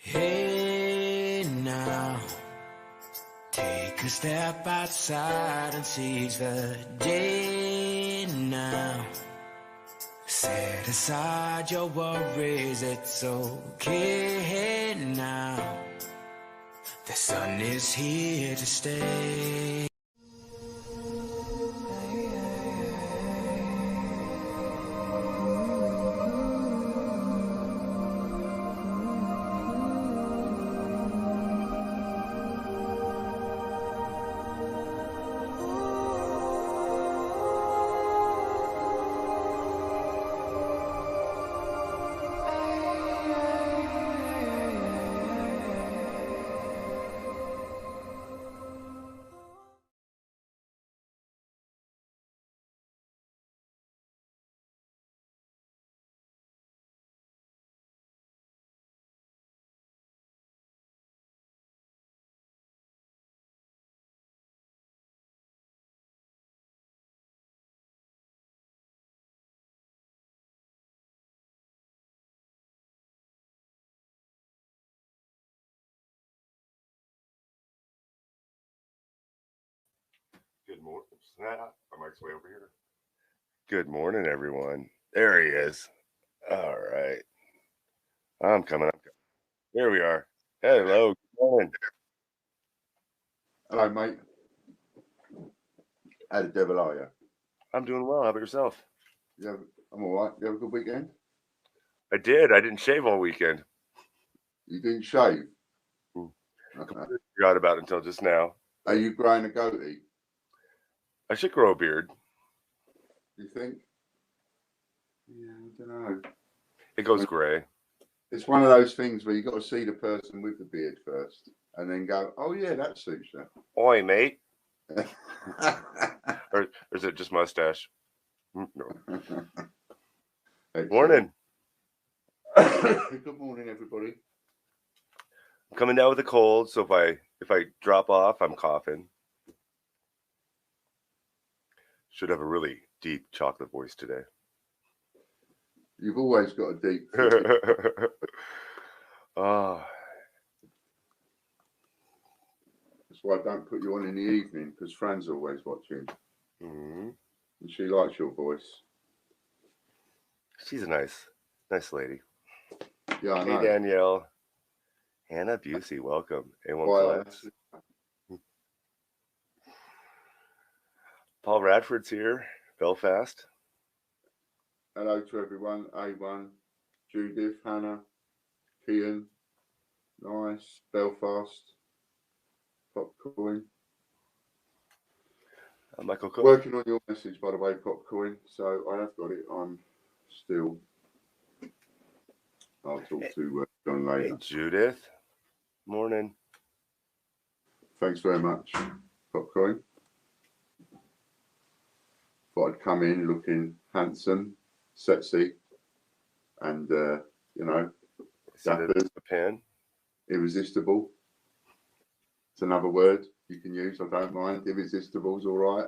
Hey now, take a step outside and seize the day now. Set aside your worries, it's okay now. The sun is here to stay. Good morning. My mic's way over here. Good morning, everyone. There he is. All right. I'm coming. Here we are. Hello. Good morning. Hello, mate. How the devil are you? I'm doing well. How about yourself? I'm all right. You have a good weekend? I did. I didn't shave all weekend. You didn't shave? Completely forgot about it until just now. Are you growing a goatee? I should grow a beard. You think? Yeah, I don't know. It goes gray. It's one of those things where you got to see the person with the beard first and then go, oh, yeah, that suits you. Oi, mate. or is it just mustache? No. Morning. Good morning, everybody. I'm coming down with a cold, so if I drop off, I'm coughing. Should have a really deep chocolate voice today. You've always got a deep Oh. That's why I don't put you on in the evening, because Fran's always watching. Mm-hmm. And she likes your voice. She's a nice lady. Yeah, I know. Hey, Danielle. Hannah Busey, welcome. A1 Flex. Paul Radford's here, Belfast. Hello to everyone. A1, Judith, Hannah, Kian, nice, Belfast, Popcoin. Michael Cook. Working on your message, by the way, Popcoin. So I have got it. I'm still. I'll talk to John later. Hey, Judith. Morning. Thanks very much, Popcoin. Thought I'd come in looking handsome, sexy, and dappers. A pen. Irresistible. It's another word you can use. I don't mind. Irresistible's all right.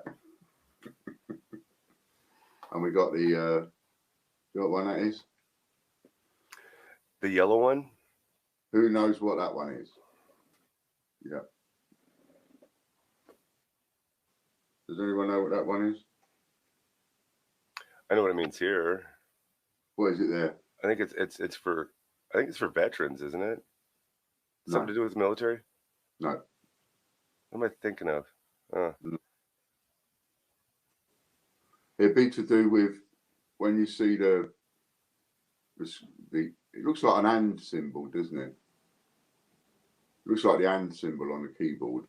And we got the. You know what one that is? The yellow one. Who knows what that one is? Yeah. Does anyone know what that one is? I know what it means here. What is it there? I think it's for veterans, isn't it? Something to do with the military? No. What am I thinking of? It'd be to do with when you see the it looks like an and symbol, doesn't it? It looks like the and symbol on the keyboard.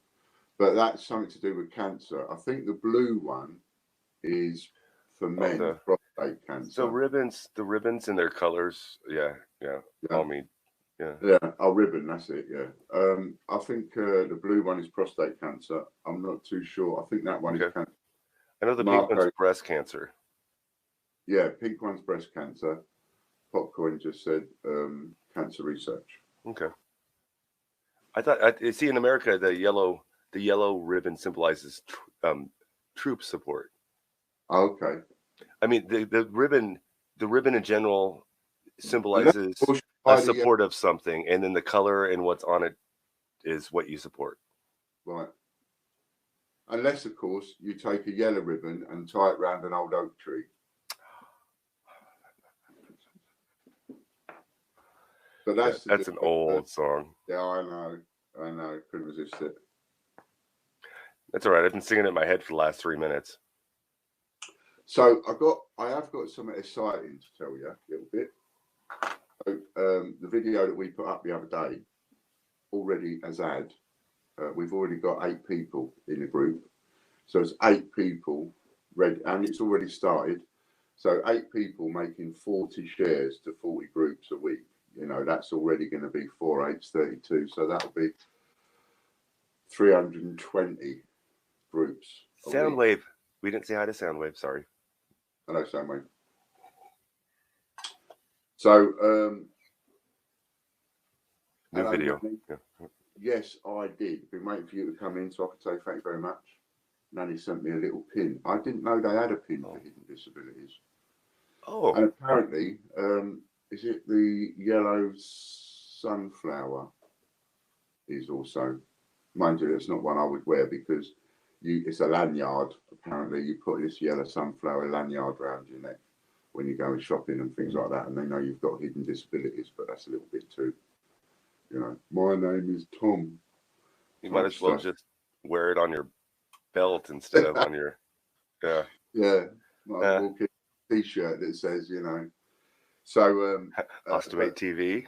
But that's something to do with cancer. I think the blue one is for men, prostate cancer. So the ribbons and their colors, yeah. All mean, yeah. Oh, ribbon, that's it. Yeah. I think the blue one is prostate cancer. I'm not too sure. I think that one is cancer. I know the pink one's breast cancer. Yeah, pink one's breast cancer. Popcorn just said cancer research. Okay. I thought see in America the yellow ribbon symbolizes troop support. Okay. I mean the ribbon in general symbolizes a support of something, and then the color and what's on it is what you support. Right. Unless, of course, you take a yellow ribbon and tie it round an old oak tree. But that's an old song. Yeah, I know. Couldn't resist it. That's all right. I've been singing it in my head for the last 3 minutes. So I have got something exciting to tell you a little bit. So, the video that we put up the other day already has had. We've already got 8 people in the group. So it's 8 people ready, and it's already started. So 8 people making 40 shares to 40 groups a week. You know, that's already going to be 4 8's 32. So that'll be 320 groups. Soundwave. We didn't say hi to Soundwave. Sorry. Hello, Soundwave. So, new video. Yeah. Yes, I did. Been waiting for you to come in so I could say thank you very much. Nanny sent me a little pin. I didn't know they had a pin for hidden disabilities. Oh. And apparently, is it the yellow sunflower is also, mind you, it's not one I would wear because it's a lanyard. Apparently, you put this yellow sunflower lanyard around your neck when you go shopping and things like that, and they know you've got hidden disabilities, but that's a little bit too, you know, my name is Tom. You might as well just wear it on your belt instead of on your, might as well keep a t-shirt that says, you know, so Ostimate TV.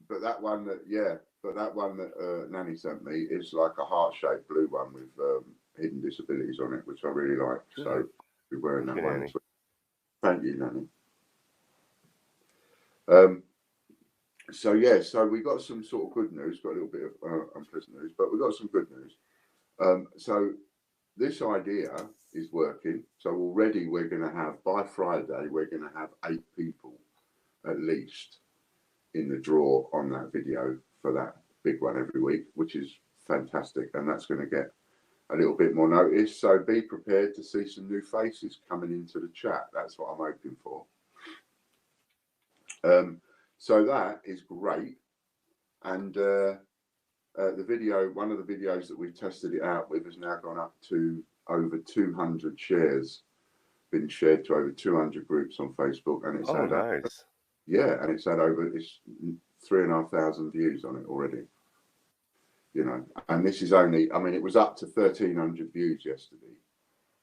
But that one that Nanny sent me is like a heart-shaped blue one with hidden disabilities on it, which I really like. So we're wearing that one. Nanny. Thank you, Nanny. So we got some sort of good news, got a little bit of unpleasant news, but we got some good news. So this idea is working. So already we're going to have, by Friday, we're going to have 8 people at least in the draw on that video for that big one every week, which is fantastic. And that's going to get a little bit more notice. So be prepared to see some new faces coming into the chat. That's what I'm hoping for. So that is great. And the video, one of the videos that we've tested it out with has now gone up to over 200 shares, been shared to over 200 groups on Facebook. And it's had nice. And it's had over 3,500 views on it already. You know, and this is only, I mean, it was up to 1,300 views yesterday.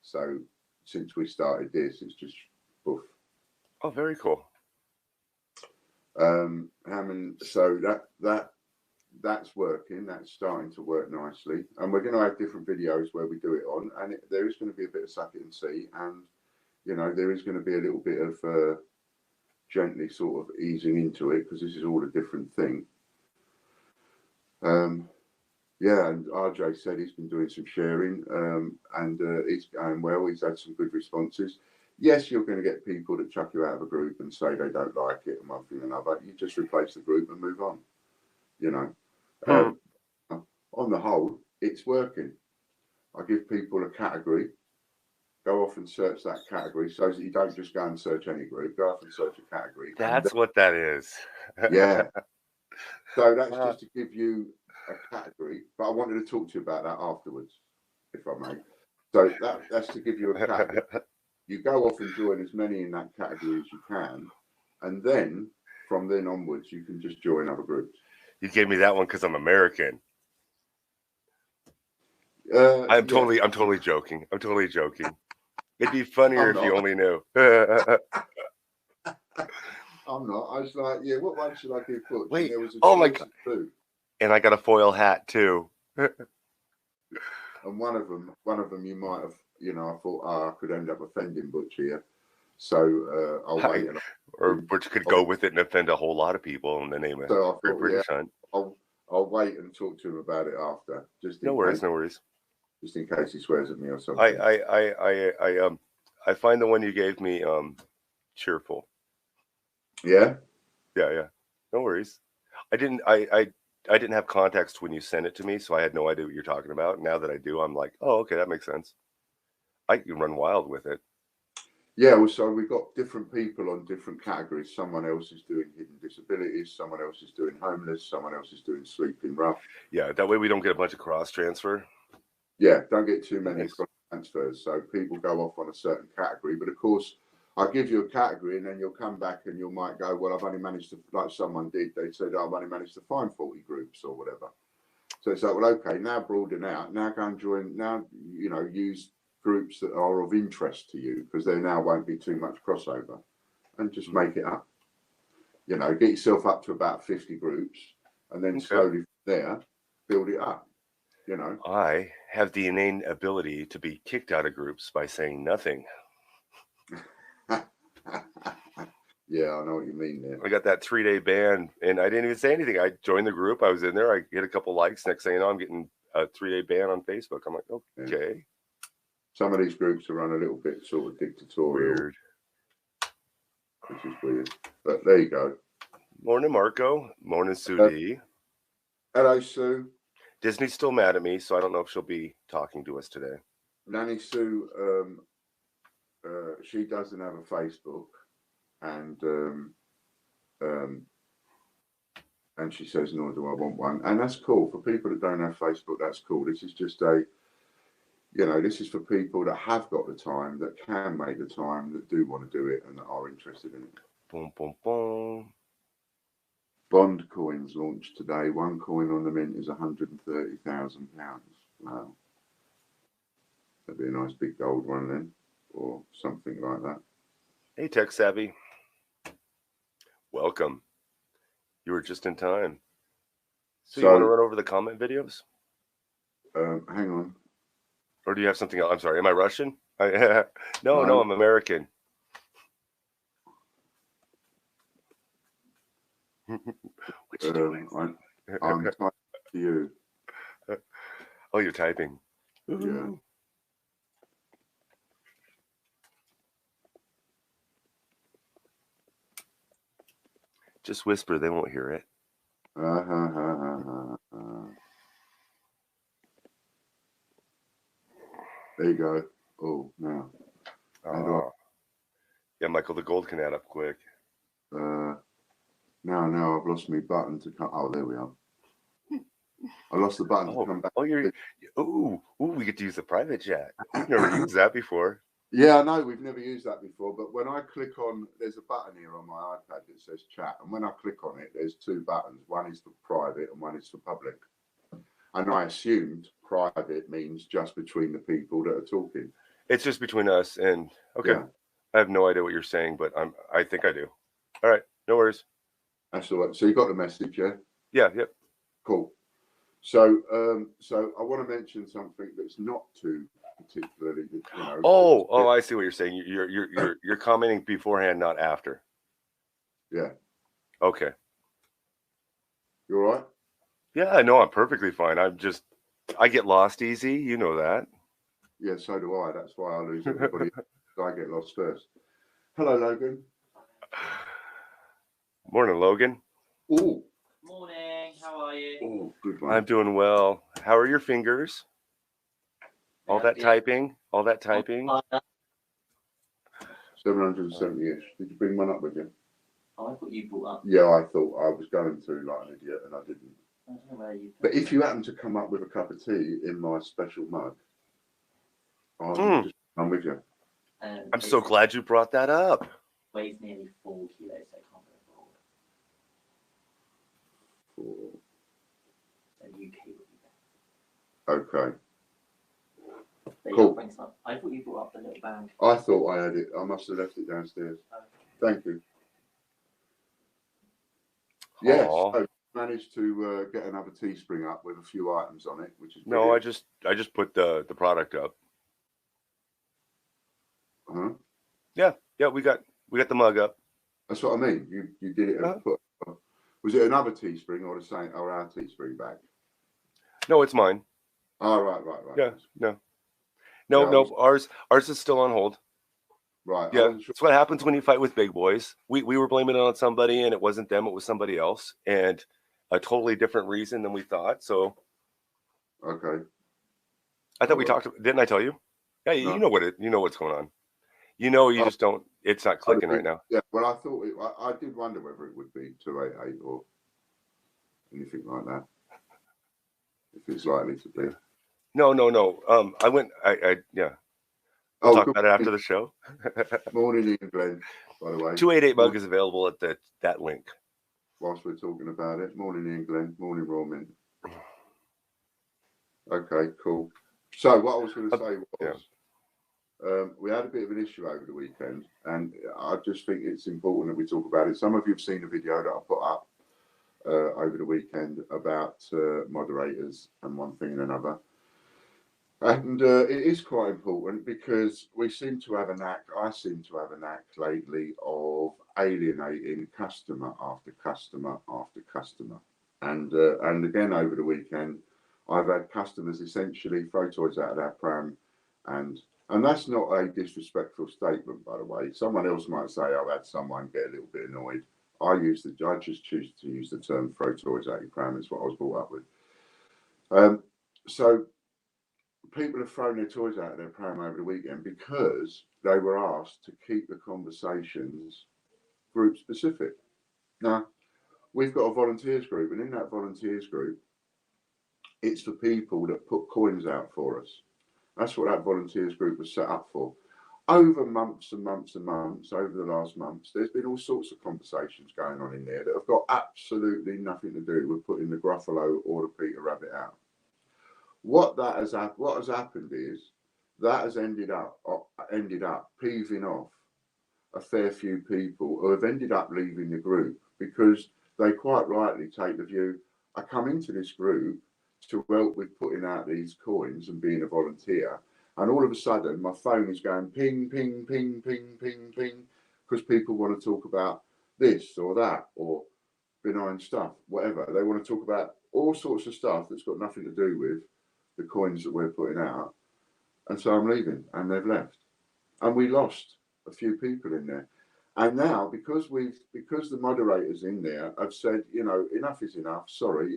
So since we started this, it's just poof. Oh, very cool. So that's working. That's starting to work nicely. And we're going to have different videos where we do it on, and there is going to be a bit of suck it and see, and you know, there is going to be a little bit of gently sort of easing into it because this is all a different thing. And RJ said he's been doing some sharing, and it's going well. He's had some good responses. Yes, you're going to get people that chuck you out of a group and say they don't like it and one thing and another. You just replace the group and move on. You know, on the whole, it's working. I give people a category. Go off and search that category so that you don't just go and search any group. Go off and search a category. That's what that is. Yeah. So that's just to give you a category. But I wanted to talk to you about that afterwards, if I may. So that's to give you a category. You go off and join as many in that category as you can. And then from then onwards, you can just join other groups. You gave me that one because I'm American. I'm totally joking. I'm totally joking. It'd be funnier if you only knew. I'm not. I was like, yeah, what one should I give books? Wait, there was my God. And I got a foil hat too. And one of them you might have, you know, I thought, I could end up offending Butch here. So I'll wait. Or Butch could go with it and offend a whole lot of people in the name of British Hunt. I'll wait and talk to him about it after. No worries. Just in case he swears at me or something. I find the one you gave me cheerful. Yeah? Yeah. No worries. I didn't have context when you sent it to me, so I had no idea what you're talking about. Now that I do, I'm like, oh, okay, that makes sense. I can run wild with it. Yeah, well, so we've got different people on different categories. Someone else is doing hidden disabilities, someone else is doing homeless, someone else is doing sleeping rough. Yeah, that way we don't get a bunch of cross transfer. Yeah, don't get too many Nice. cross transfers. So people go off on a certain category. But of course, I'll give you a category and then you'll come back and you might go, well, I've only managed to, like someone did, they said, oh, I've only managed to find 40 groups or whatever. So it's like, well, okay, now broaden out. Now go and join, now, you know, use groups that are of interest to you because there now won't be too much crossover and just make it up. You know, get yourself up to about 50 groups and then slowly from there build it up, you know. I have the innate ability to be kicked out of groups by saying nothing. Yeah, I know what you mean there. I got that 3-day ban and I didn't even say anything. I joined the group. I was in there. I get a couple likes. Next thing you know, I'm getting a 3-day ban on Facebook. I'm like, okay. Yeah. Some of these groups are run a little bit sort of dictatorial. Weird. Which is weird. But there you go. Morning, Marco. Morning, Sue D. Hello, Sue. Disney's still mad at me, so I don't know if she'll be talking to us today. Nanny Sue, she doesn't have a Facebook, and she says, nor do I want one. And that's cool. For people that don't have Facebook, that's cool. This is just this is for people that have got the time, that can make the time, that do want to do it, and that are interested in it. Boom, boom, boom. Bond coins launched today. One coin on the mint is £130,000. Wow. That'd be a nice big gold one then, or something like that. Hey, Tech Savvy. Welcome. You were just in time. So you want to run over the comment videos? Hang on. Or do you have something else? I'm sorry. Am I Russian? No, I'm American. What you doing? I'm typing to you. Oh, you're typing. Yeah. Just whisper. They won't hear it. There you go. Oh, no. Yeah, Michael, the gold can add up quick. No, I've lost my button to come. Oh, there we are. I lost the button to come back. Oh, we get to use the private chat. We've never used that before. Yeah, I know we've never used that before, but when I click on, there's a button here on my iPad that says chat, and when I click on it, there's two buttons. One is for private and one is for public. And I assumed private means just between the people that are talking. It's just between us, and okay. Yeah. I have no idea what you're saying, but I think I do. All right, no worries. That's all right. So you got the message, yeah? Yeah, yep. Cool. So I want to mention something that's not too particularly, Oh, I see what you're saying. You're commenting beforehand, not after. Yeah. Okay. You all right? Yeah, I know. I'm perfectly fine. I get lost easy. You know that. Yeah, so do I. That's why I lose everybody. I get lost first. Hello, Logan. Morning, Logan. Oh. Morning. How are you? Oh, good one. I'm doing well. How are your fingers? All that typing. 770-ish. Did you bring one up with you? Oh, I thought you brought up. Yeah, I thought I was going to, like an idiot, and I didn't. I don't know where you. But if you happen to come up with a cup of tea in my special mug, I'm with you. I'm so glad you brought that up. Weighs nearly 4 kilos, so I can't go wrong. 4. So UK would be better. Okay. Cool. I thought you brought up the little bag. I thought I had it. I must have left it downstairs. Okay. Thank you. Yes, I managed to get another Teespring up with a few items on it, which is brilliant. No, I just put the product up. Huh? Yeah, we got the mug up. That's what I mean. You did it. Was it another Teespring or the same, or our Teespring bag? No, it's mine. Oh, right. Yeah, no. Ours is still on hold. Right. Yeah, that's what happens when you fight with big boys. We were blaming it on somebody, and it wasn't them; it was somebody else, and a totally different reason than we thought. So, okay. I thought we talked. Didn't I tell you? Yeah, No. you know what's going on. You know, you Oh, just don't. It's not clicking right now. Yeah, well, I thought I did wonder whether it would be 288 or anything like that. If it's likely to be. No. I went. Yeah. We'll talk about it after the show. Morning, Ian Glenn. By the way, 288 Bug is available at that link. Whilst we're talking about it, morning, Ian Glenn. Morning, Roman. Okay, cool. So what I was going to say was, we had a bit of an issue over the weekend, and I just think it's important that we talk about it. Some of you have seen a video that I put up over the weekend about moderators and one thing and another. And it is quite important because we seem to have a knack, I seem to have a knack lately of alienating customer after customer after customer. And again, over the weekend, I've had customers essentially throw toys out of their pram. And that's not a disrespectful statement, by the way. Someone else might say, I've had someone get a little bit annoyed. I just choose to use the term throw toys out your pram. It's what I was brought up with. So people have thrown their toys out of their pram over the weekend because they were asked to keep the conversations group specific. Now, we've got a volunteers group, and in that volunteers group, it's for people that put coins out for us. That's what that volunteers group was set up for. Over months and months and months, over the last months, there's been all sorts of conversations going on in there that have got absolutely nothing to do with putting the Gruffalo or the Peter Rabbit out. What has happened is that has ended up peeving off a fair few people who have ended up leaving the group because they quite rightly take the view, I come into this group to help with putting out these coins and being a volunteer, and all of a sudden my phone is going ping, ping, ping, ping, ping, ping, because people want to talk about this or that or benign stuff, whatever. They want to talk about all sorts of stuff that's got nothing to do with the coins that we're putting out. And so I'm leaving, and they've left. And we lost a few people in there. And now, because the moderators in there have said, enough is enough. Sorry,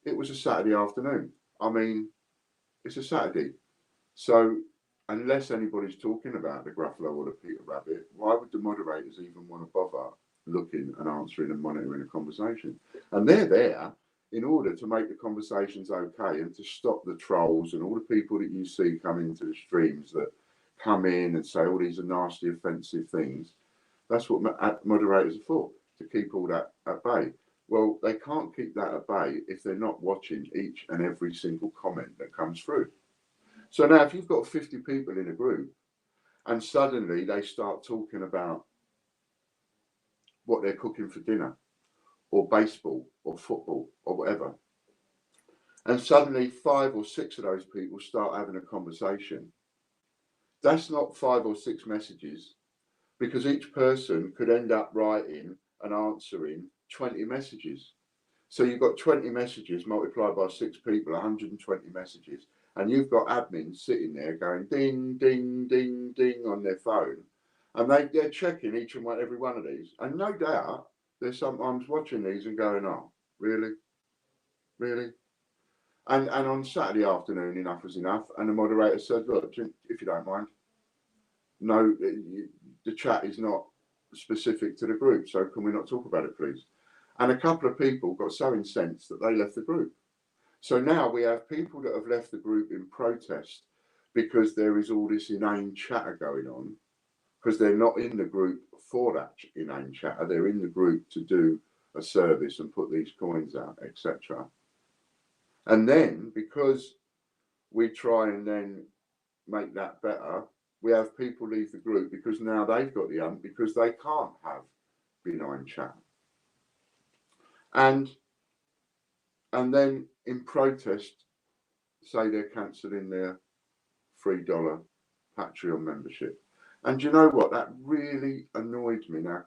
it was a Saturday afternoon. I mean, it's a Saturday. So unless anybody's talking about the Gruffalo or the Peter Rabbit, why would the moderators even want to bother looking and answering and monitoring a conversation? And they're there in order to make the conversations okay and to stop the trolls and all the people that you see come into the streams that come in and say all these are nasty, offensive things. That's what moderators are for, to keep all that at bay. Well, they can't keep that at bay if they're not watching each and every single comment that comes through. So now if you've got 50 people in a group and suddenly they start talking about what they're cooking for dinner or baseball or football or whatever, and suddenly 5 or 6 of those people start having a conversation, that's not 5 or 6 messages, because each person could end up writing and answering 20 messages. So you've got 20 messages multiplied by 6 people, 120 messages, and you've got admins sitting there going ding, ding, ding, ding on their phone, and they're checking each and every one of these. And no doubt they're sometimes watching these and going, oh, really? Really? And on Saturday afternoon, enough was enough. And the moderator said, look, if you don't mind, no, the chat is not specific to the group, so can we not talk about it, please? And a couple of people got so incensed that they left the group. So now we have people that have left the group in protest because there is all this inane chatter going on, because they're not in the group for that inane chatter. They're in the group to do a service and put these coins out, etc. And then because we try and then make that better, we have people leave the group because now they've got the ump because they can't have benign chat. And then in protest, say they're cancelling their $3 Patreon membership. And you know what? That really annoyed me. Now,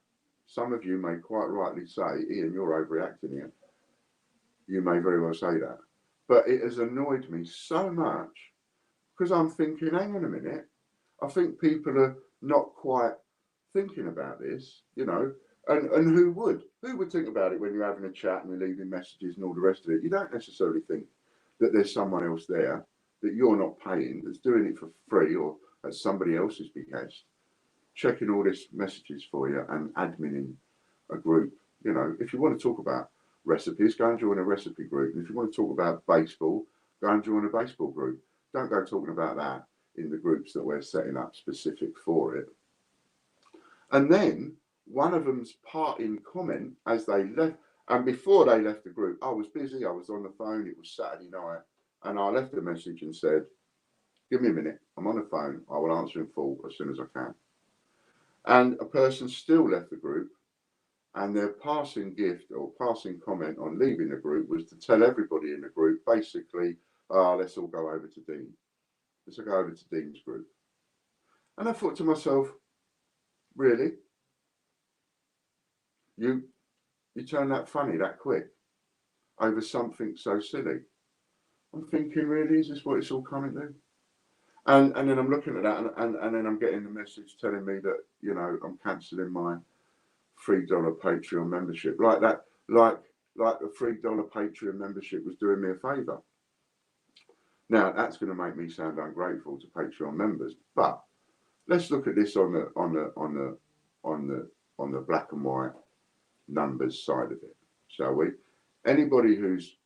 some of you may quite rightly say, Ian, you're overreacting here. You may very well say that. But it has annoyed me so much because I'm thinking, hang on a minute. I think people are not quite thinking about this, and who would? Who would think about it when you're having a chat and you're leaving messages and all the rest of it? You don't necessarily think that there's someone else there that you're not paying that's doing it for free or at somebody else's behest. checking all these messages for you and adminning a group. You know, if you want to talk about recipes, go and join a recipe group. And if you want to talk about baseball, go and join a baseball group. Don't go talking about that in the groups that we're setting up specific for it. And then one of them's parting comment as they left, and before they left the group, I was busy, I was on the phone, it was Saturday night, and I left a message and said, give me a minute, I'm on the phone, I will answer in full as soon as I can. And a person still left the group, and their passing gift or passing comment on leaving the group was to tell everybody in the group, basically, let's all go over to Dean. Let's go over to Dean's group. And I thought to myself, really? You turn that funny that quick over something so silly? I'm thinking, really, is this what it's all coming to? And then I'm looking at that, and then I'm getting the message telling me that, you know, I'm cancelling my $3 Patreon membership. Like that, like the $3 Patreon membership was doing me a favour. Now that's going to make me sound ungrateful to Patreon members, but let's look at this on the black and white numbers side of it, shall we? Anybody who's,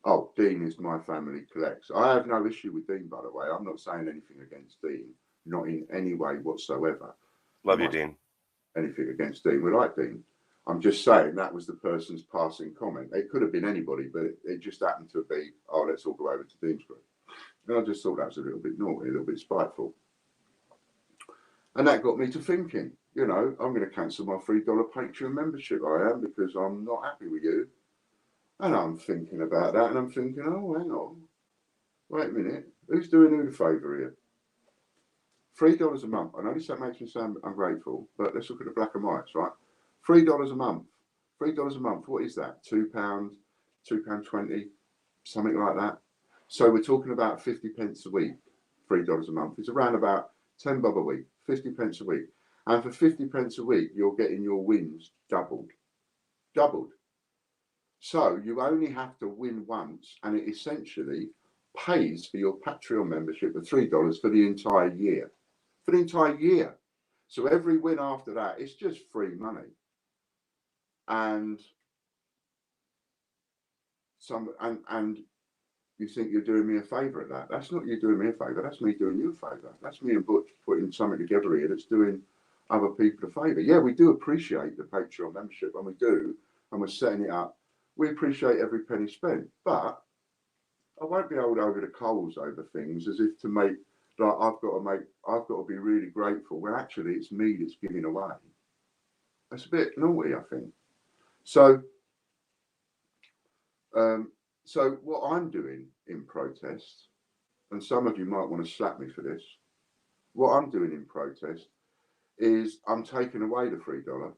oh, Dean is my family collects. I have no issue with Dean, by the way. I'm not saying anything against Dean, not in any way whatsoever. Love you, Dean. Anything against Dean. We like Dean. I'm just saying that was the person's passing comment. It could have been anybody, but it just happened to be, oh, let's all go over to Dean's group. And I just thought that was a little bit naughty, a little bit spiteful. And that got me to thinking, you know, I'm going to cancel my $3 Patreon membership. I am, because I'm not happy with you. And I'm thinking about that, and I'm thinking, oh, hang on. Wait a minute. Who's doing who the favour here? $3 a month. I know this makes me sound ungrateful, but let's look at the black and whites, right? $3 a month. $3 a month. What is that? £2, £2.20, something like that. So we're talking about 50 pence a week. $3 a month. It's around about 10 bob a week. 50 pence a week. And for 50 pence a week, you're getting your wins doubled. Doubled. So you only have to win once, and it essentially pays for your Patreon membership of $3 for the entire year. For the entire year. So every win after that, it's just free money. And you think you're doing me a favour at that. That's not you doing me a favour. That's me doing you a favour. That's me and Butch putting something together here that's doing other people a favour. Yeah, we do appreciate the Patreon membership, and we do, and we're setting it up. We appreciate every penny spent, but I won't be held over the coals over things as if to make, like, I've got to be really grateful when actually it's me that's giving away. That's a bit naughty, I think. So what I'm doing in protest, and some of you might want to slap me for this, what I'm doing in protest is I'm taking away the $3.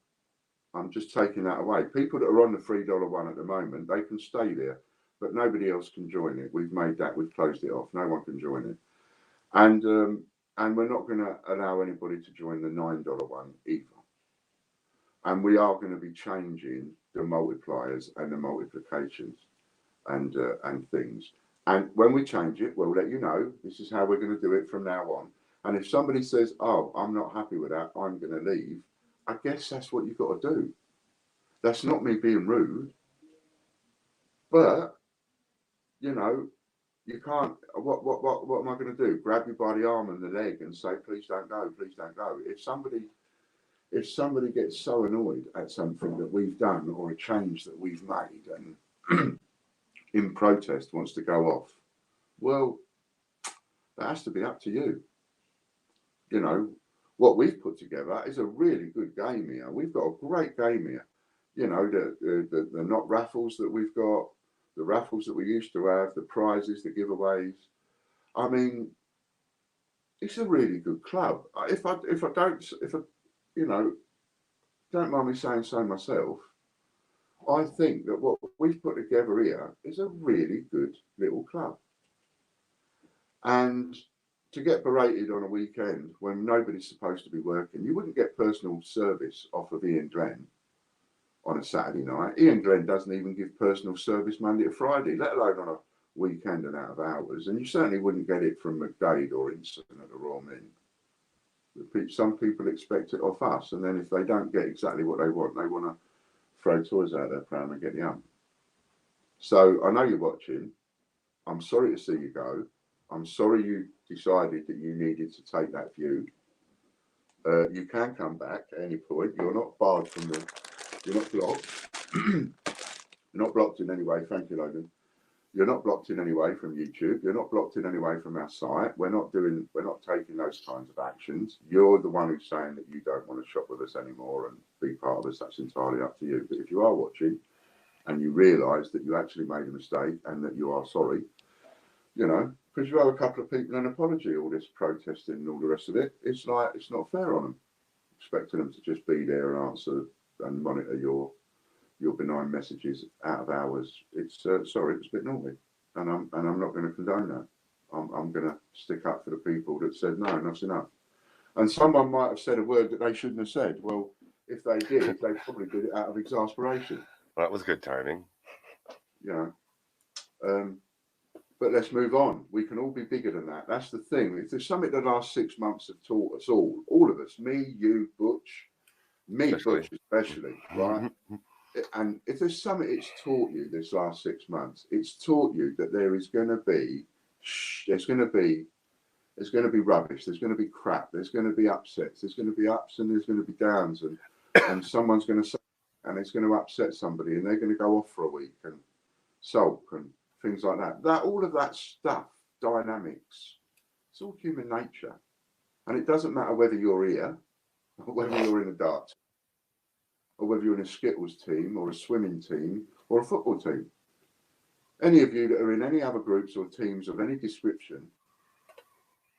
I'm just taking that away. People that are on the $3 one at the moment, they can stay there, but nobody else can join it. We've made that, we've closed it off. No one can join it. And we're not going to allow anybody to join the $9 one either. And we are going to be changing the multipliers and the multiplications and things. And when we change it, we'll let you know. This is how we're going to do it from now on. And if somebody says, oh, I'm not happy with that, I'm going to leave, I guess that's what you've got to do. That's not me being rude. But, you know, you can't, what am I going to do? Grab you by the arm and the leg and say, please don't go, please don't go. If somebody gets so annoyed at something that we've done or a change that we've made and in protest wants to go off, well, that has to be up to you. You know, what we've put together is a really good game here. We've got a great game here. You know, the not raffles that we've got, the raffles that we used to have, the prizes, the giveaways. I mean, it's a really good club. If I you know, don't mind me saying so myself, I think that what we've put together here is a really good little club. And to get berated on a weekend when nobody's supposed to be working, you wouldn't get personal service off of Ian Glenn on a Saturday night. Ian Glenn doesn't even give personal service Monday to Friday, let alone on a weekend and out of hours. And you certainly wouldn't get it from McDade or Inson at the Royal Mint. Some people expect it off us, and then if they don't get exactly what they want to throw toys out their pram and get the ump. So I know you're watching. I'm sorry to see you go. I'm sorry you decided that you needed to take that view. You can come back at any point. You're not barred from the. You're not blocked. You're not blocked in any way. Thank you, Logan. You're not blocked in any way from YouTube. You're not blocked in any way from our site. We're not taking those kinds of actions. You're the one who's saying that you don't want to shop with us anymore and be part of us. That's entirely up to you. But if you are watching and you realise that you actually made a mistake and that you are sorry, you know, because you owe a couple of people an apology, all this protesting and all the rest of it, it's like, it's not fair on them. Expecting them to just be there and answer and monitor your benign messages out of hours. It's sorry, it's a bit naughty, and I'm not going to condone that. I'm going to stick up for the people that said no, enough's enough. And someone might have said a word that they shouldn't have said. Well, if they did, they probably did it out of exasperation. That was good timing. You know, but let's move on. We can all be bigger than that. That's the thing. If there's something the last 6 months have taught us all of us, me, you, Butch, Butch especially, right? And if there's something it's taught you this last 6 months, it's taught you that there's going to be rubbish, there's going to be crap, there's going to be upsets, there's going to be ups and there's going to be downs, and someone's going to say, and it's going to upset somebody, and they're going to go off for a week and sulk and things like that. All of that stuff, dynamics, it's all human nature, and it doesn't matter whether you're here or whether you're in the darts, or whether you're in a Skittles team or a swimming team or a football team. Any of you that are in any other groups or teams of any description,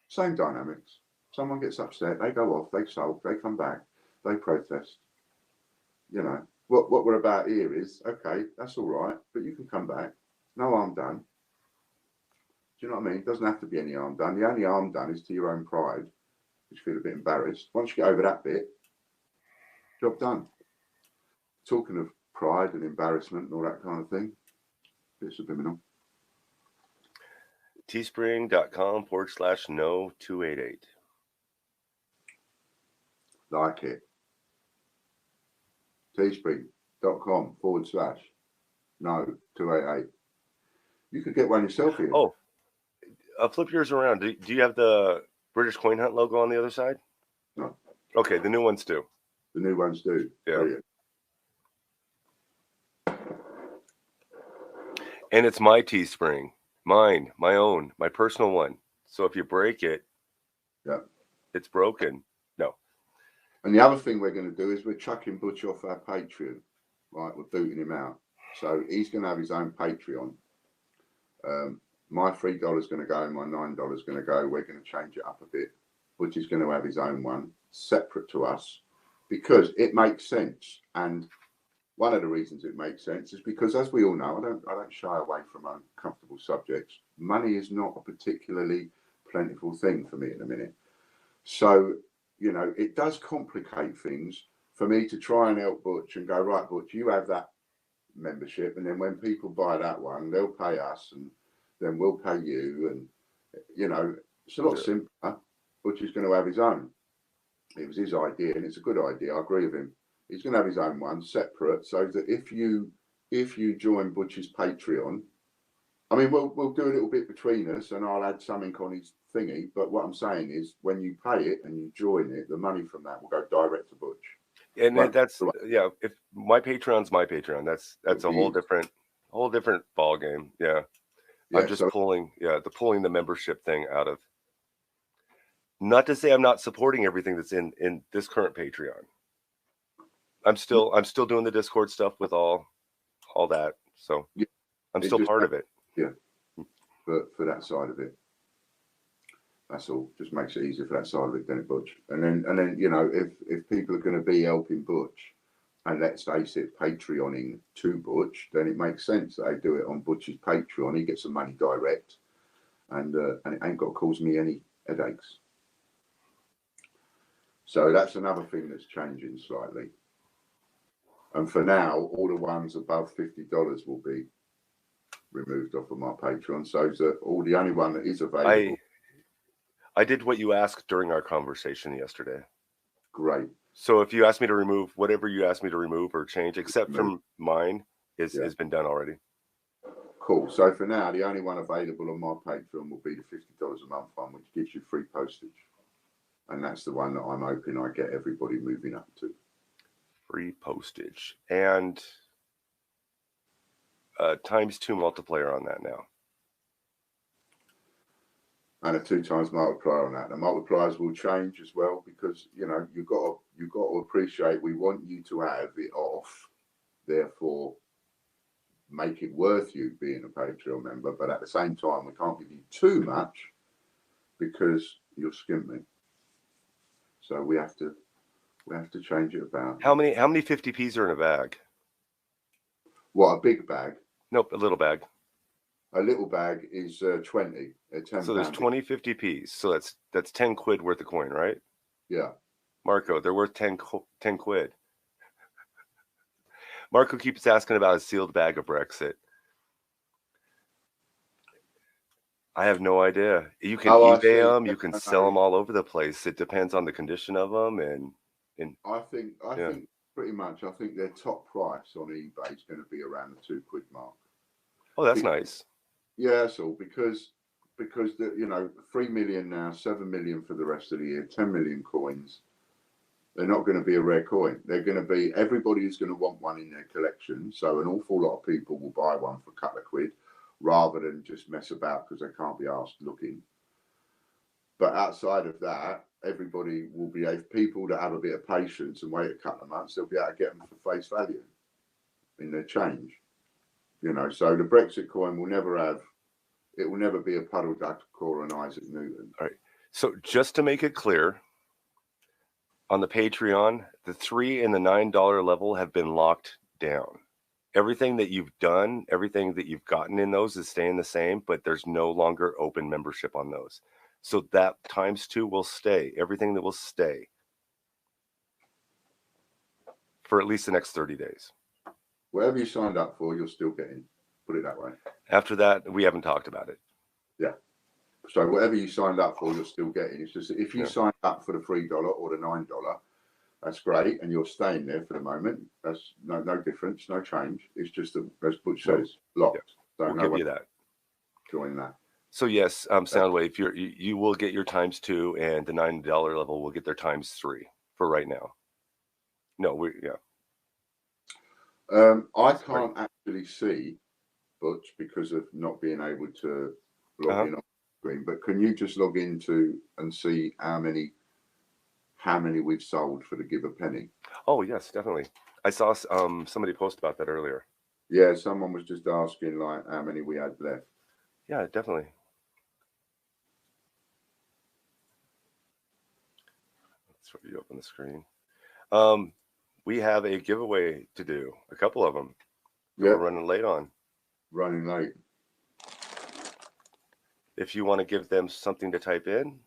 same dynamics. Someone gets upset, they go off, they sulk, they come back, they protest. You know, what we're about here is, okay, that's all right, but you can come back. No harm done. Do you know what I mean? It doesn't have to be any harm done. The only harm done is to your own pride, which you feel a bit embarrassed. Once you get over that bit, job done. Talking of pride and embarrassment and all that kind of thing, bit subliminal. Teespring.com/no288. Like it. Teespring.com/no288. You could get one yourself here. Oh, flip yours around. Do you have the British Coin Hunt logo on the other side? No. Okay, the new ones do. The new ones do. Yeah. Brilliant. And it's my Teespring, mine, my own, my personal one. So if you break it, yeah, it's broken. No. And the other thing we're going to do is we're chucking Butch off our Patreon. Right, we're booting him out. So he's going to have his own Patreon. My $3 is going to go, and my $9 is going to go. We're going to change it up a bit. Butch is going to have his own one, separate to us, because it makes sense. And one of the reasons it makes sense is because, as we all know, I don't shy away from uncomfortable subjects. Money is not a particularly plentiful thing for me at the minute. So, you know, it does complicate things for me to try and help Butch and go, right, Butch, you have that membership, and then when people buy that one, they'll pay us, and then we'll pay you. And, you know, it's a lot simpler. Butch is going to have his own. It was his idea, and it's a good idea. I agree with him. He's going to have his own one separate, so that if you join Butch's Patreon, I mean, we'll do a little bit between us, and I'll add something on his thingy. But what I'm saying is, when you pay it and you join it, the money from that will go direct to Butch. And that's if my Patreon's my Patreon, that's a whole different ball game. Yeah. I'm just pulling the membership thing out of. Not to say I'm not supporting everything that's in this current Patreon. I'm still doing the Discord stuff with all that. So I'm still part of it. Yeah. For that side of it. That's all. Just makes it easier for that side of it, then it Butch. And then you know, if people are going to be helping Butch, and let's face it, Patreoning to Butch, then it makes sense that they do it on Butch's Patreon. He gets some money direct, and it ain't got to cause me any headaches. So that's another thing that's changing slightly. And for now, all the ones above $50 will be removed off of my Patreon. So that the only one that is available. I did what you asked during our conversation yesterday. Great. So if you ask me to remove whatever you asked me to remove or change, except from mine, has been done already. Cool. So for now, the only one available on my Patreon will be the $50 a month one, which gives you free postage. And that's the one that I'm hoping I get everybody moving up to. Free postage. And ×2 multiplier on that now. And a 2 times multiplier on that. The multipliers will change as well because you've got to appreciate we want you to have it off, therefore make it worth you being a Patreon member. But at the same time, we can't give you too much because you're skimping. So we have to change it about. How many 50p's are in a bag? What, a big bag? Nope, a little bag. A little bag is 20 at 10. So there's 20 50p's. So that's 10 quid worth of coin, right? Yeah. Marco, they're worth 10 quid. Marco keeps asking about a sealed bag of Brexit. I have no idea. You can eBay them. You can sell them all over the place. It depends on the condition of them. And I think pretty much. I think their top price on eBay is going to be around the 2 quid mark. Oh, that's nice. Yeah, so because 3 million now, 7 million for the rest of the year, 10 million coins. They're not going to be a rare coin. They're going to be, everybody is going to want one in their collection. So an awful lot of people will buy one for a couple of quid rather than just mess about because they can't be asked looking. But outside of that, everybody will be, if people that have a bit of patience and wait a couple of months, they'll be able to get them for face value in their change. So the Brexit coin will never be a Puddle Duck or an Isaac Newton. All right. So just to make it clear, on the Patreon, the $3 and the $9 level have been locked down. Everything that you've done, everything that you've gotten in those is staying the same, but there's no longer open membership on those. So that ×2 will stay. Everything that will stay for at least the next 30 days. Whatever you signed up for, you're still getting. Put it that way. After that, we haven't talked about it. Yeah. So whatever you signed up for, you're still getting. It's just if you signed up for the $3 or the $9, that's great, and you're staying there for the moment. That's no difference, no change. It's just as Butch says, locked. So we'll give you that. Join that. So yes, Soundwave, you will get your ×2, and the $9 level will get their ×3 for right now. No, I can't actually see Butch because of not being able to log in on screen. But can you just log into and see how many we've sold for the Give a Penny? Oh yes, definitely. I saw somebody post about that earlier. Yeah, someone was just asking like how many we had left. Yeah, definitely. Let's reopen the screen. We have a giveaway to do. A couple of them. We're running late on. Running late. If you want to give them something to type in,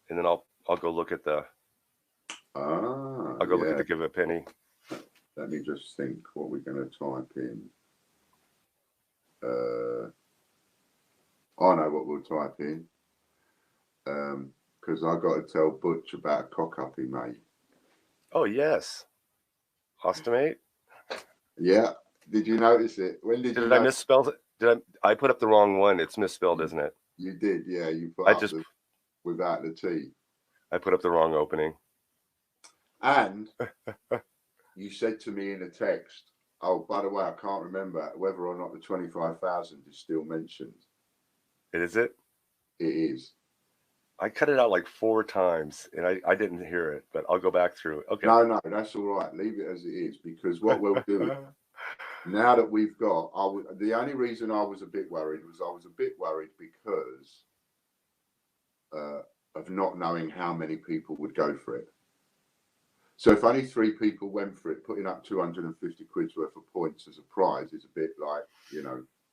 and then I'll go look at the. I'll go look at the Give a Penny. Let me just think what we're going to type in. I know what we'll type in. Because I got to tell Butch about a cock up he made. Oh yes, Ostomate. Yeah. Did you notice it? When did I misspell it? I put up the wrong one? It's misspelled, isn't it? You did, yeah. You put without the T. I put up the wrong opening. And you said to me in a text, oh, by the way, I can't remember whether or not the 25,000 is still mentioned. Is it? It is. I cut it out like 4 times, and I didn't hear it, but I'll go back through it. Okay. No, that's all right. Leave it as it is, because what we'll do, now that we've got, the only reason I was a bit worried because of not knowing how many people would go for it. So if only 3 people went for it, putting up 250 quid's worth of points as a prize is a bit like,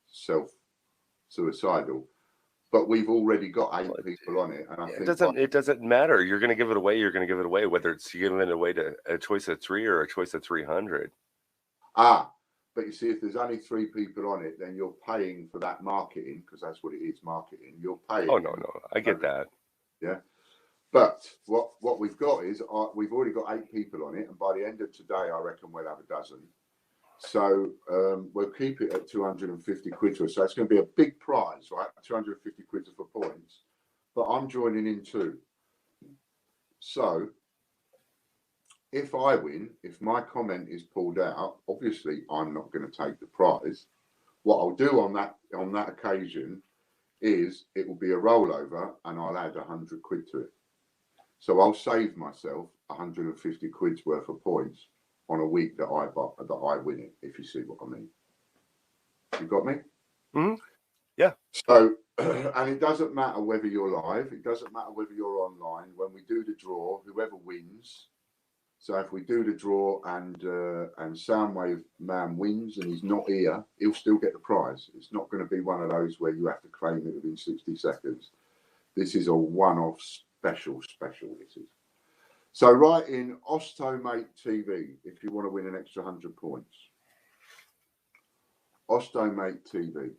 self-suicidal. But we've already got 8 people on it, and I think it doesn't matter. You're going to give it away. You're going to give it away, whether it's giving it away to a choice of 3 or a choice of 300. But you see, if there's only 3 people on it, then you're paying for that marketing, because that's what it is, marketing. You're paying. Oh, no. I get that. Yeah. But what we've got is we've already got 8 people on it, and by the end of today, I reckon we'll have a dozen. So we'll keep it at 250 quid. So it's going to be a big prize, right? 250 quid for points. But I'm joining in too. So if I win, if my comment is pulled out, obviously I'm not going to take the prize. What I'll do on that occasion is it will be a rollover, and I'll add 100 quid to it. So I'll save myself 150 quid's worth of points on a week that I win it, if you see what I mean. You got me? Mm-hmm. Yeah. So, and it doesn't matter whether you're live. It doesn't matter whether you're online. When we do the draw, whoever wins. So if we do the draw and Soundwave man wins and he's not here, he'll still get the prize. It's not going to be one of those where you have to claim it within 60 seconds. This is a one-off special. This is. So write in Ostomate TV if you want to win an extra 100 points. Ostomate TV.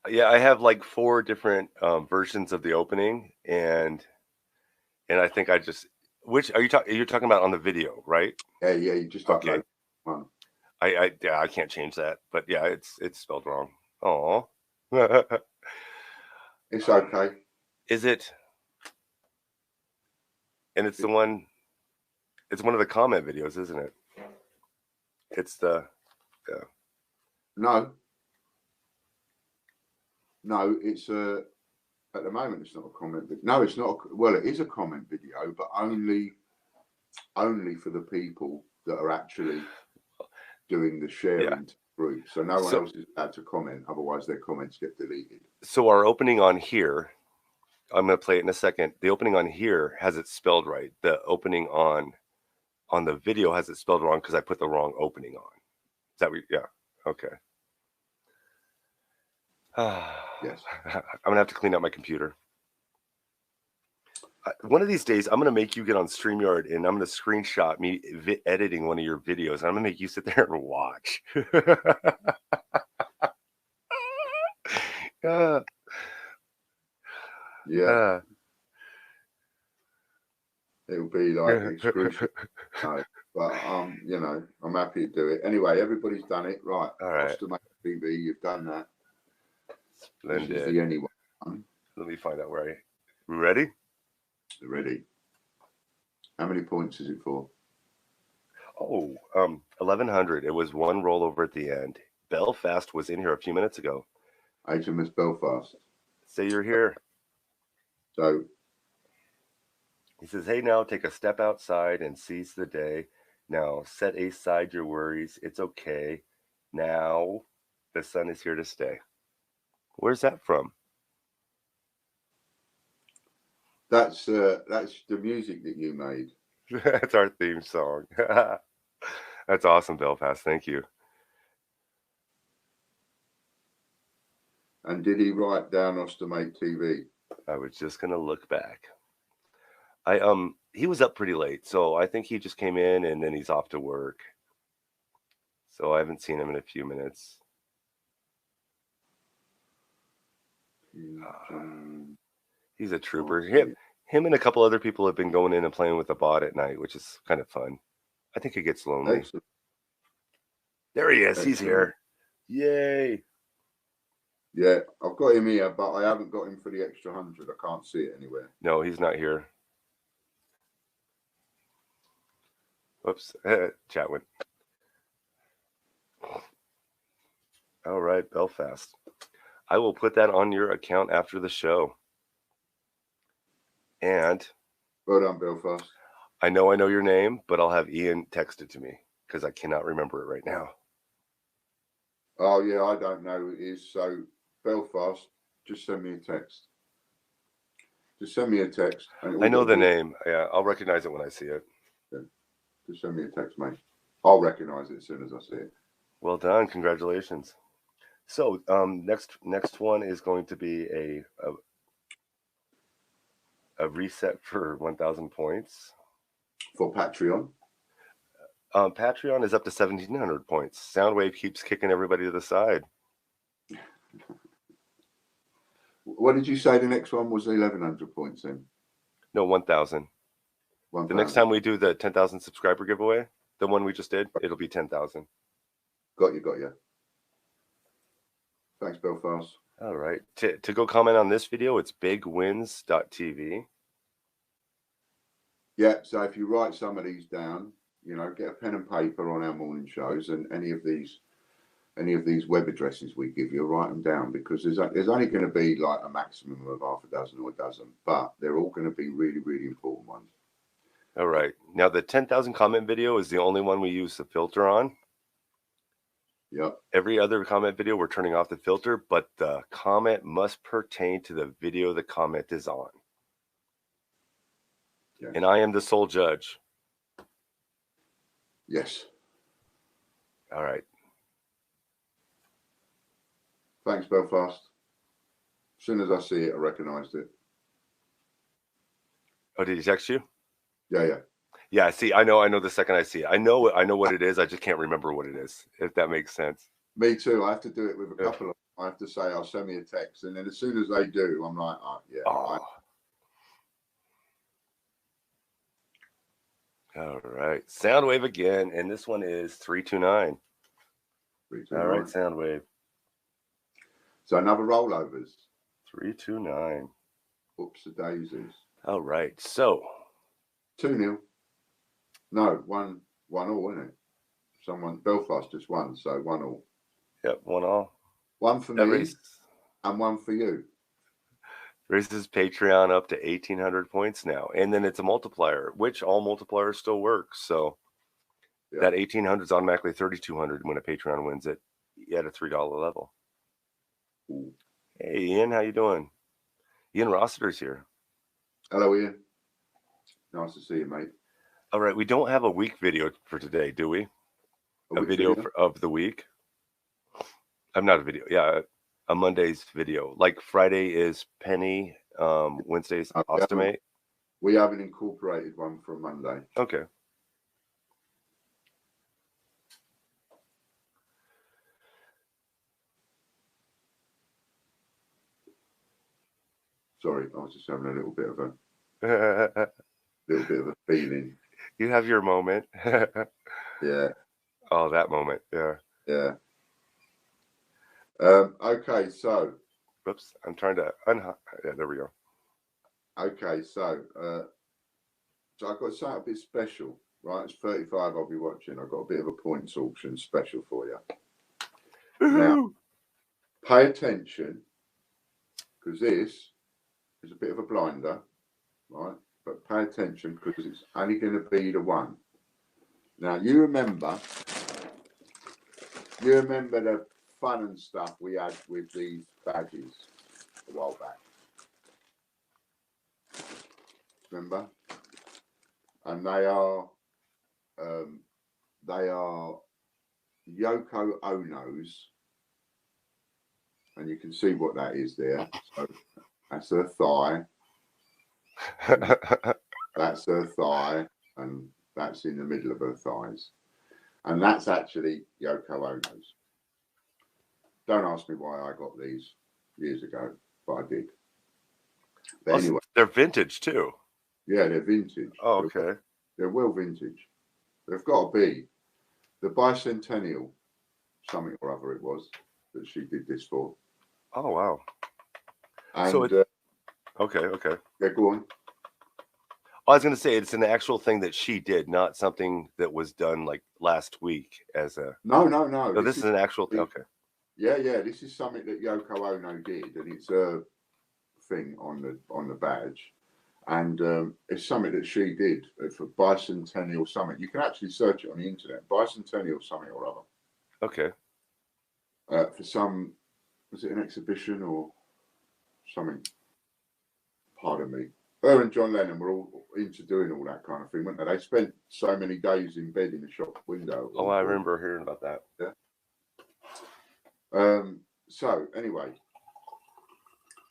Yeah, I have like 4 different versions of the opening, and I think I just which are you talking? You're talking about on the video, right? Yeah. You just okay. Upload one. I can't change that, but yeah, it's spelled wrong. Oh. It's okay. Is it? And it's the one. It's one of the comment videos, isn't it? It's the. Yeah. No, it's at the moment it's not a comment video. No, it's not. Well, it is a comment video, but only for the people that are actually doing the sharing group. So no one else is allowed to comment. Otherwise, their comments get deleted. So our opening on here, I'm going to play it in a second. The opening on here has it spelled right. The opening on the video has it spelled wrong because I put the wrong opening on. Is that what? Yeah. Okay. Yes. I'm going to have to clean out my computer. One of these days, I'm going to make you get on StreamYard and I'm going to screenshot me editing one of your videos. And I'm going to make you sit there and watch. Yeah. It'll be like excruciating. But you know, I'm happy to do it. Anyway, everybody's done it. Right. All right. Ostomate TV, you've done that. Splendid. This is the anyone. Let me find out where I. Ready? Ready. How many points is it for? Oh, 1,100. It was one rollover at the end. Belfast was in here a few minutes ago. HMS Belfast. Say you're here. So he says, "Hey, now take a step outside and seize the day. Now set aside your worries. It's okay. Now the sun is here to stay." Where's that from? That's the music that you made. That's our theme song. That's awesome, Belfast. Thank you. And did he write down Ostomate TV? I was just gonna look back. He was up pretty late, so I think he just came in and then he's off to work. So I haven't seen him in a few minutes. He's a trooper. Him and a couple other people have been going in and playing with the bot at night, which is kind of fun. I think it gets lonely. Excellent. There he is. Excellent. He's here. Yay. Yeah, I've got him here, but I haven't got him for the extra 100. I can't see it anywhere. No, he's not here. Whoops. Chat went. All right, Belfast. I will put that on your account after the show. And well done, Belfast. I know your name, but I'll have Ian text it to me because I cannot remember it right now. Oh yeah, I don't know who it is. So Belfast, just send me a text. Just send me a text. I know the name. Yeah, I'll recognize it when I see it. Yeah. Just send me a text, mate. I'll recognize it as soon as I see it. Well done. Congratulations. So next one is going to be a reset for 1,000 points. For Patreon. Patreon is up to 1,700 points. Soundwave keeps kicking everybody to the side. What did you say the next one was 1,100 points then? No, 1,000. 1, the next time we do the 10,000 subscriber giveaway, the one we just did, it'll be 10,000. Got you. Thanks, Belfast. All right. To go comment on this video, it's bigwins.tv. Yeah, so if you write some of these down, you know, get a pen and paper on our morning shows, and any of these web addresses we give you, write them down, because there's only going to be like a maximum of half a dozen or a dozen, but they're all going to be really, really important ones. All right. Now, the 10,000 comment video is the only one we use the filter on. Yep. Every other comment video, we're turning off the filter, but the comment must pertain to the video the comment is on. Yes. And I am the sole judge. Yes. All right. Thanks, Belfast. As soon as I see it, I recognised it. Oh, did he text you? Yeah. Yeah, see, I know the second I see it. I know what it is. I just can't remember what it is, if that makes sense. Me too. I have to do it with a couple of them. I have to say, I'll send me a text, and then as soon as they do, I'm like, oh, yeah. Oh. All right. Soundwave again, and this one is 329. 329. All right, Soundwave. So another rollovers. 329. Oops, the daisies. All right, so 2-0. No, 1-1 all, isn't it? Belfast just won, so 1-1. Yep, 1-1. One for me and one for you. Raises Patreon up to 1,800 points now, and then it's a multiplier, which all multipliers still work. So that 1,800 is automatically 3,200 when a Patreon wins it at a $3 level. Ooh. Hey, Ian, how you doing? Ian Rossiter's here. Hello, Ian. Nice to see you, mate. All right, we don't have a week video for today, do we? A video of the week. I'm not a video. Yeah, a Monday's video. Like Friday is Penny, Wednesday's Ostimate. We haven't incorporated one from Monday. Okay. Sorry, I was just having a little bit of a feeling. You have your moment. Yeah. Oh, that moment. Yeah. Yeah. Okay, so. Whoops, I'm trying to yeah, there we go. Okay, so I've got something a bit special, right? It's 35 I'll be watching. I've got a bit of a points auction special for you. Now, pay attention, because this is a bit of a blinder, right? But pay attention, because it's only going to be the one. Now, you remember the fun and stuff we had with these badges a while back. Remember? And they are Yoko Ono's, and you can see what that is there. So that's her thigh. That's her thigh, and that's in the middle of her thighs. And that's actually Yoko Ono's. Don't ask me why I got these years ago, but I did. But anyway, they're vintage too. Yeah, they're vintage. Oh, okay. They're well vintage. They've got to be the bicentennial, something or other it was, that she did this for. Oh, wow. And, so okay. Yeah, go on. I was going to say it's an actual thing that she did, not something that was done like last week as a. No. So this is an actual thing. Okay. Yeah. This is something that Yoko Ono did, and it's a thing on the badge, and it's something that she did for bicentennial something. You can actually search it on the internet, bicentennial something or other. Okay. For some, was it an exhibition or something? Pardon me. Her and John Lennon were all into doing all that kind of thing, weren't they? They spent so many days in bed in a shop window. Oh, I remember hearing about that. Yeah. So anyway,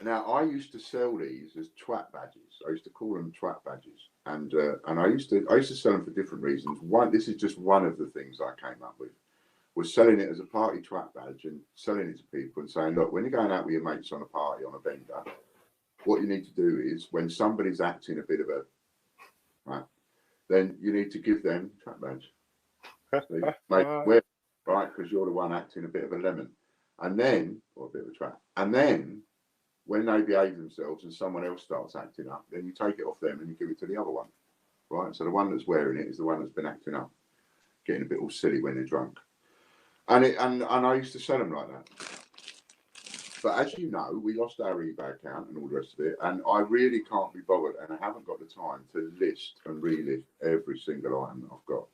Now, I used to sell these as twat badges. I used to call them twat badges, and I used to sell them for different reasons. One, this is just one of the things I came up with, was selling it as a party twat badge and selling it to people and saying, look, when you're going out with your mates on a party on a bender, what you need to do is when somebody's acting a bit of a right, then you need to give them a twat badge. So you make wear, right, because you're the one acting a bit of a lemon, and then or a bit of a twat, and then. When they behave themselves and someone else starts acting up, then you take it off them and you give it to the other one, right? So the one that's wearing it is the one that's been acting up, getting a bit all silly when they're drunk. And I used to sell them like that. But as you know, we lost our eBay account and all the rest of it, and I really can't be bothered, and I haven't got the time to list and relist every single item that I've got.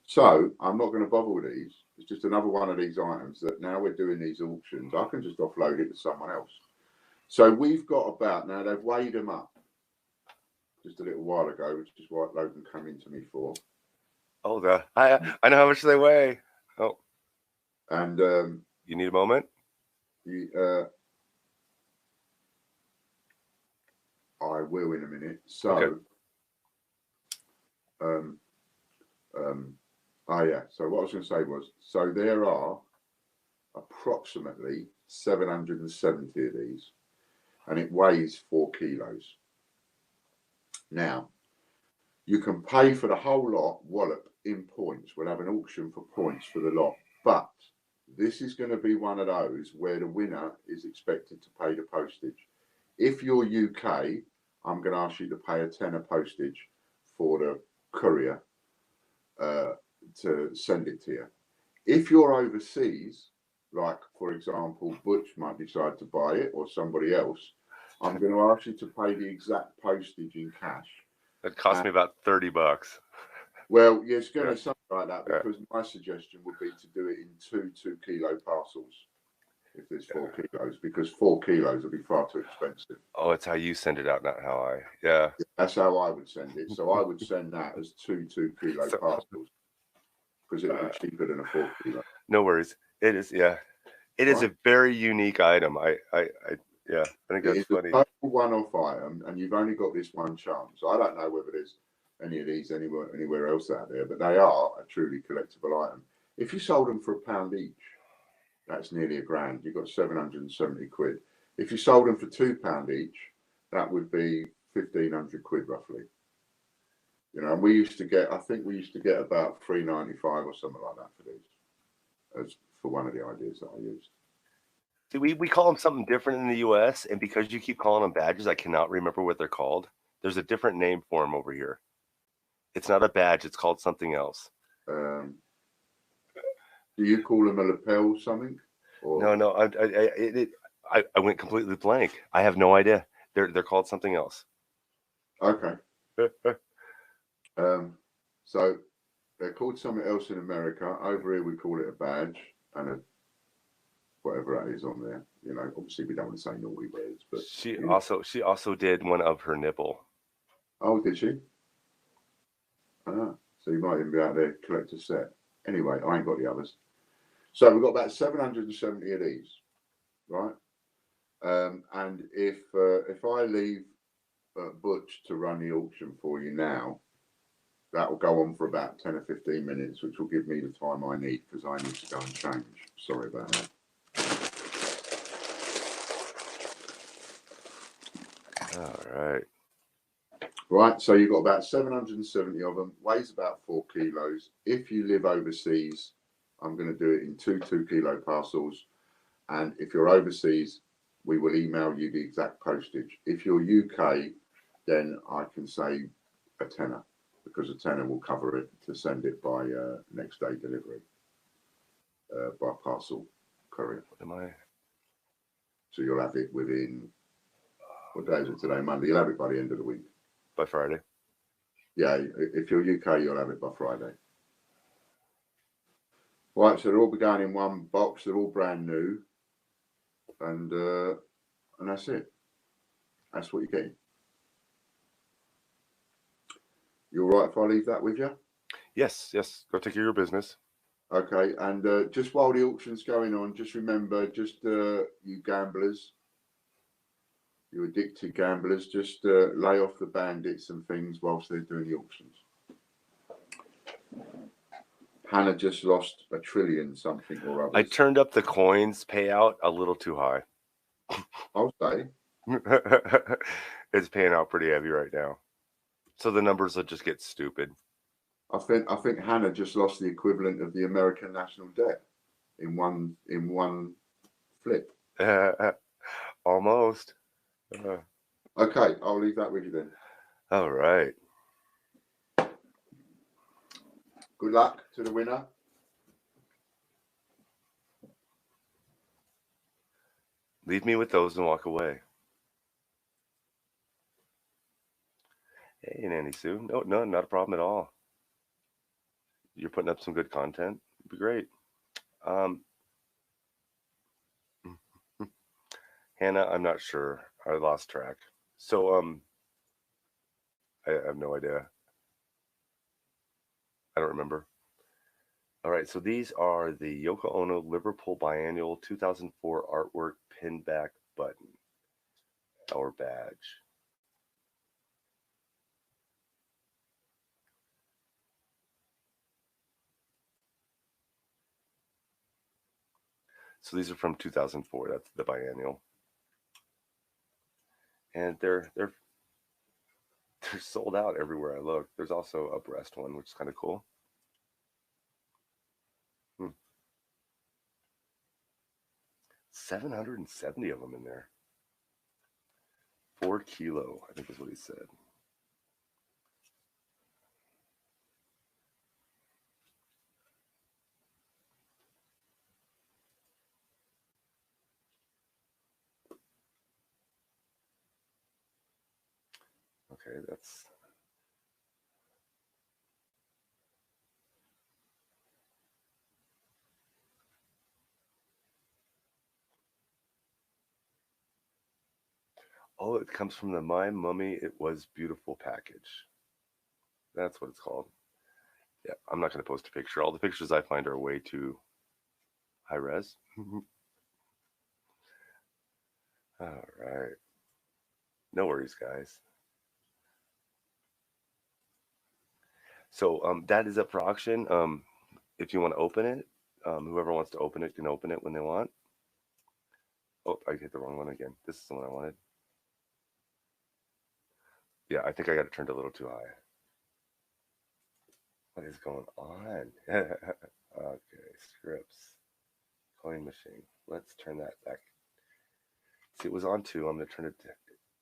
So I'm not going to bother with these. It's just another one of these items that now we're doing these auctions, I can just offload it to someone else. So we've got about, now they've weighed them up just a little while ago, which is what Logan come into me for. Oh, I know how much they weigh. Oh. And you need a moment? I will in a minute. So, okay. So what I was going to say was, so there are approximately 770 of these. And it weighs 4 kilos. Now, you can pay for the whole lot wallop in points. We'll have an auction for points for the lot. But this is going to be one of those where the winner is expected to pay the postage. If you're UK, I'm going to ask you to pay a tenner postage for the courier to send it to you. If you're overseas, like, for example, Butch might decide to buy it or somebody else, I'm going to ask you to pay the exact postage in cash. It cost me about $30. Well, yeah, it's going to be something like that because my suggestion would be to do it in 2 kilo parcels if there's 4 kilos, because 4 kilos would be far too expensive. Oh, it's how you send it out, not how I. Yeah. That's how I would send it. So I would send that as 2 kilo parcels because it would be cheaper than a 4 kilo. No worries. It is, yeah. It is a very unique item. I think that's funny. It's a one-off item, and you've only got this one chance. I don't know whether there's any of these anywhere else out there, but they are a truly collectible item. If you sold them for £1 each, that's nearly £1,000. You've got 770 quid. If you sold them for £2 each, that would be 1,500 quid roughly. You know, and we used to get, I think we used to get about £3.95 or something like that for these, as for one of the ideas that I used. See, we call them something different in the U.S., and because you keep calling them badges, I cannot remember what they're called. There's a different name for them over here. It's not a badge. It's called something else. Do you call them a lapel something? Or? No. I went completely blank. I have no idea. They're called something else. Okay. So they're called something else in America. Over here we call it a badge and a whatever that is on there. You know, obviously we don't want to say naughty words, but she also did one of her nipple. Oh, did she? Ah, so you might even be out there collector set. Anyway, I ain't got the others. So we've got about 770 of these, right? And if I leave Butch to run the auction for you now, that will go on for about 10 or 15 minutes, which will give me the time I need because I need to go and change. Sorry about that. All right. Right, so you've got about 770 of them, weighs about 4 kilos. If you live overseas, I'm going to do it in 2 kilo parcels. And if you're overseas, we will email you the exact postage. If you're UK, then I can say a tenner, because a tenner will cover it to send it by next day delivery, by parcel courier. What am I? So you'll have it within, what day is it today? Monday. You'll have it by the end of the week. By Friday. Yeah, if you're UK, you'll have it by Friday. Right, so they'll all be going in one box. They're all brand new, and that's it. That's what you're getting. You all right if I leave that with you? Yes. Go take care of your business. Okay, and just while the auction's going on, just remember, you gamblers, You addicted gamblers, just lay off the bandits and things whilst they're doing the auctions. Hannah just lost $1 trillion something or other. I turned up the coins payout a little too high. I'll say. It's paying out pretty heavy right now. So the numbers will just get stupid. I think Hannah just lost the equivalent of the American national debt in one flip. Almost. Okay, I'll leave that with you then. All right. Good luck to the winner. Leave me with those and walk away. Hey, Nanny Sue. No, not a problem at all. You're putting up some good content. It'd be great. Hannah, I'm not sure. I lost track. So, I have no idea. I don't remember. All right, so these are the Yoko Ono Liverpool Biennial 2004 artwork pinback button, our badge. So these are from 2004. That's the biennial, and they're sold out everywhere I look. There's also a breast one, which is kind of cool. 770 of them in there. 4 kilo, I think is what he said. Okay, that's... Oh, it comes from the My Mummy It Was Beautiful package. That's what it's called. Yeah, I'm not going to post a picture. All the pictures I find are way too high res. All right. No worries, guys. So that is up for auction. If you want to open it, whoever wants to open it can open it when they want. Oh, I hit the wrong one again. This is the one I wanted. Yeah, I think I got it turned a little too high. What is going on? Okay, scripts. Coin machine. Let's turn that back. See, it was on 2. I'm going to turn it to...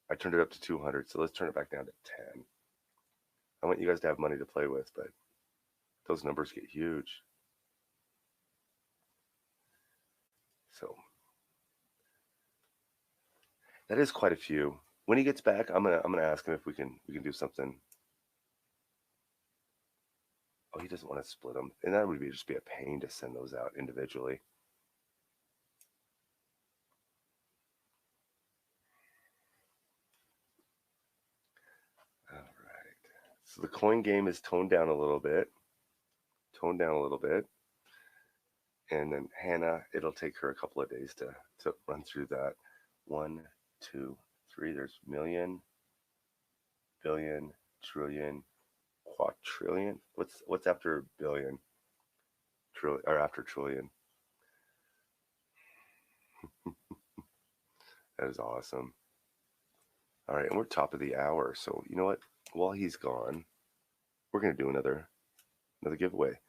I turned it up to 200, so let's turn it back down to 10. I want you guys to have money to play with, but those numbers get huge. So that is quite a few. When he gets back, I'm gonna ask him if we can do something. Oh, he doesn't want to split them, and that would just be a pain to send those out individually. All right. So the coin game is toned down a little bit. And then Hannah, it'll take her a couple of days to run through that. 1, 2, 3. There's million, billion, trillion, quadrillion. What's after billion? Trillion, or after trillion? That is awesome. All right, and we're top of the hour. So you know what? While he's gone, we're gonna do another giveaway.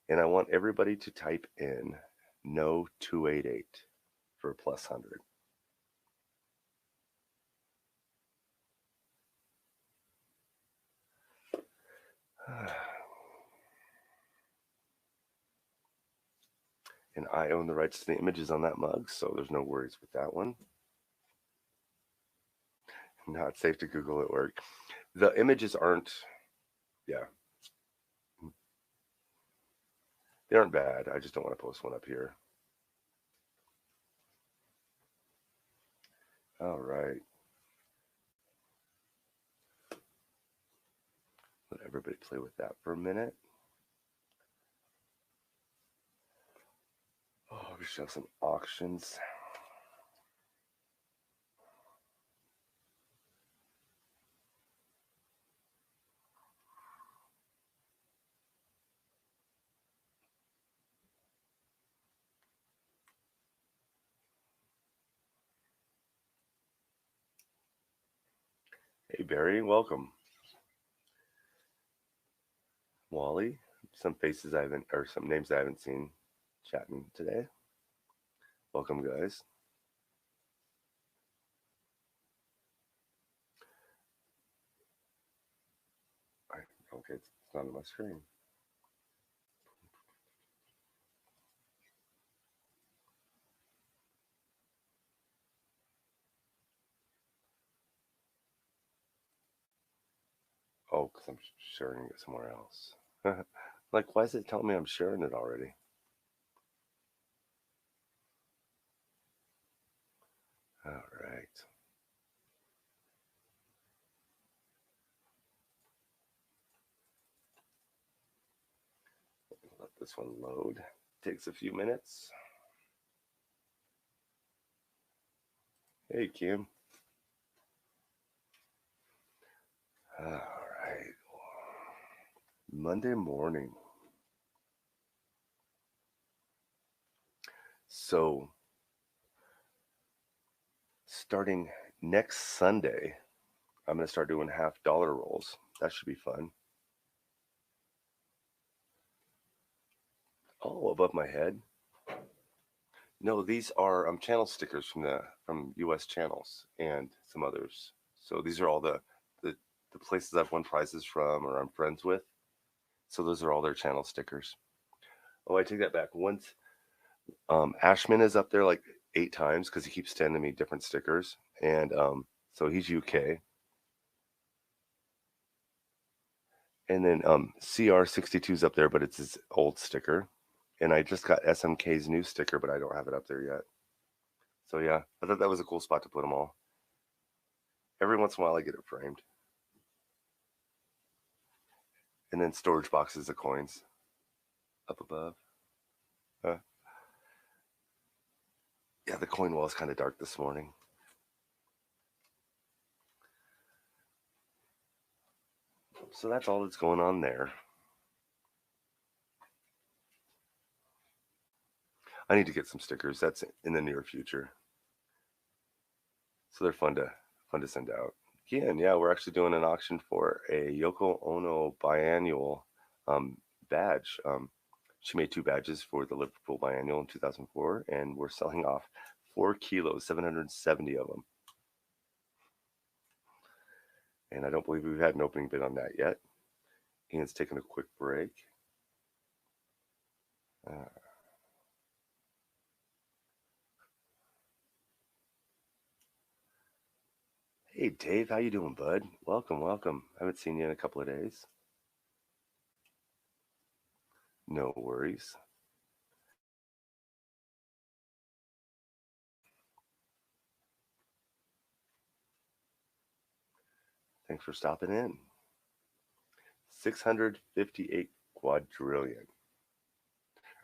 And I want everybody to type in no 288 for a plus 100. And I own the rights to the images on that mug, so there's no worries with that one. Not safe to Google at work. The images aren't, yeah. They aren't bad. I just don't want to post one up here. All right. Let everybody play with that for a minute. Oh, we should have some auctions. Hey, Barry, welcome. Wally, some faces I haven't, or some names I haven't seen chatting today. Welcome, guys. Okay, it's not on my screen. Oh, because I'm sharing it somewhere else. Like, why is it telling me I'm sharing it already? All right. Let this one load. Takes a few minutes. Hey, Kim. All right. Monday morning. So, starting next Sunday, I'm going to start doing $50 rolls. That should be fun. Oh, above my head. No, these are channel stickers from U.S. channels and some others. So these are all the places I've won prizes from or I'm friends with. So those are all their channel stickers. Oh, I take that back. Once Ashman is up there like 8 times because he keeps sending me different stickers, and so he's UK. And then CR62 is up there, but it's his old sticker. And I just got SMK's new sticker, but I don't have it up there yet. So yeah, I thought that was a cool spot to put them all. Every once in a while I get it framed. And then storage boxes of coins up above. Yeah, the coin wall is kind of dark this morning. So that's all that's going on there. I need to get some stickers. That's in the near future. So they're fun to send out. Again, yeah, we're actually doing an auction for a Yoko Ono biannual badge. She made 2 badges for the Liverpool biannual in 2004, and we're selling off 4 kilos, 770 of them. And I don't believe we've had an opening bid on that yet. Ian's taking a quick break. Hey, Dave, how you doing, bud? Welcome, welcome. I haven't seen you in a couple of days. No worries. Thanks for stopping in. 658 quadrillion.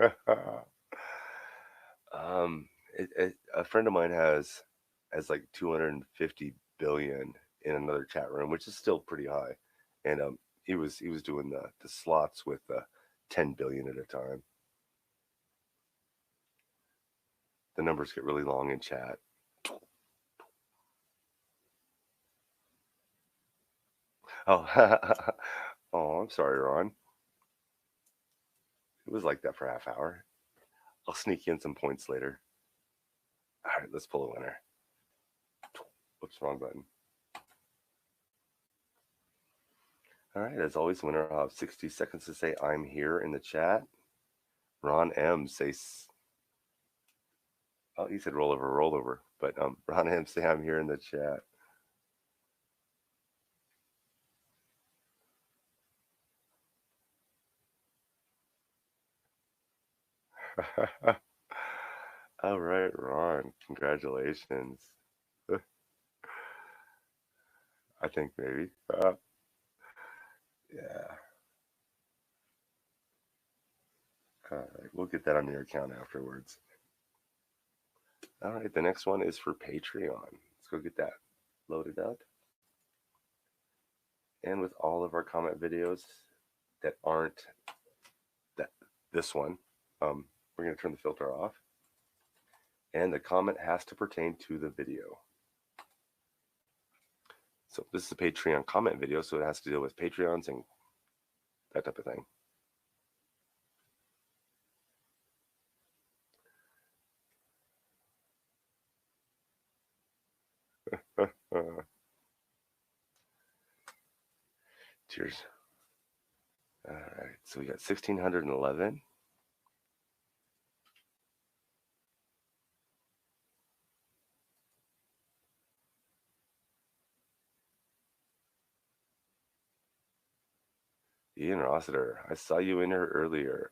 A friend of mine has like 250 billion in another chat room, which is still pretty high. And he was doing the slots with 10 billion at a time. The numbers get really long in chat. Oh, oh, I'm sorry, Ron. It was like that for a half hour. I'll sneak in some points later. All right, let's pull a winner. Whoops, wrong button. All right, as always, winner will have 60 seconds to say I'm here in the chat. Ron M says, oh, he said rollover, but Ron M say I'm here in the chat. All right, Ron, congratulations. I think maybe. Yeah. All right, we'll get that on your account afterwards. All right, the next one is for Patreon. Let's go get that loaded up. And with all of our comment videos that aren't this one, we're going to turn the filter off. And the comment has to pertain to the video. So this is a Patreon comment video, so it has to deal with Patreons and that type of thing. Cheers. All right, so we got 1,611. Ian Rossiter, I saw you in here earlier.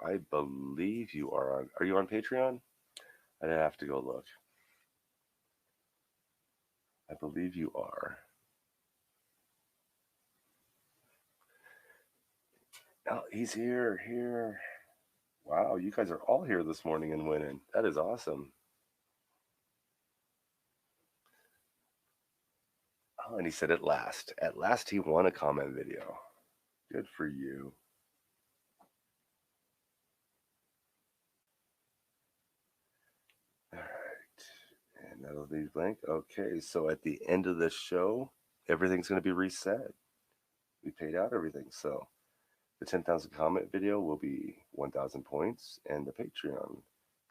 I believe you are on. Are you on Patreon? I'd have to go look. I believe you are. Oh, he's here. Wow, you guys are all here this morning and winning. That is awesome. Oh, and he said at last he won a comment video. Good for you. All right, and that'll be blank. Okay, so at the end of the show, everything's going to be reset. We paid out everything, so the 10,000 comment video will be 1,000 points, and the Patreon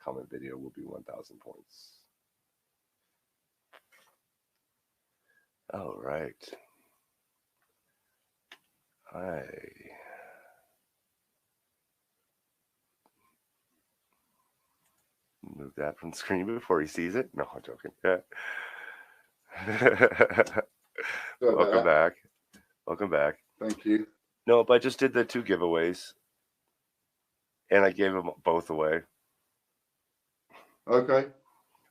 comment video will be 1,000 points. All right. I move that from the screen before he sees it. No, I'm joking. Welcome back. Welcome back. Thank you. Nope, I just did the 2 giveaways, and I gave them both away. Okay.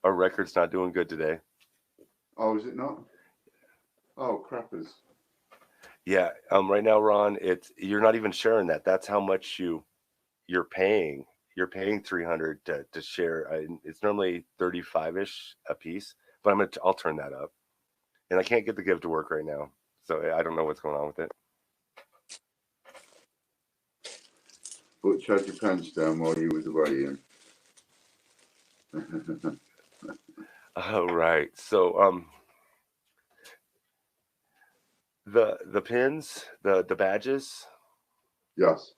Our record's not doing good today. Oh, is it not? Oh, crappers. Yeah. Right now, Ron, you're not even sharing that. That's how much you're paying. You're paying $300 to share. It's normally 35-ish a piece, but I'll turn that up. And I can't get the give to work right now, so I don't know what's going on with it. Butch had your pants down while you was away, Ian. All right. So the pins, the badges. Yes.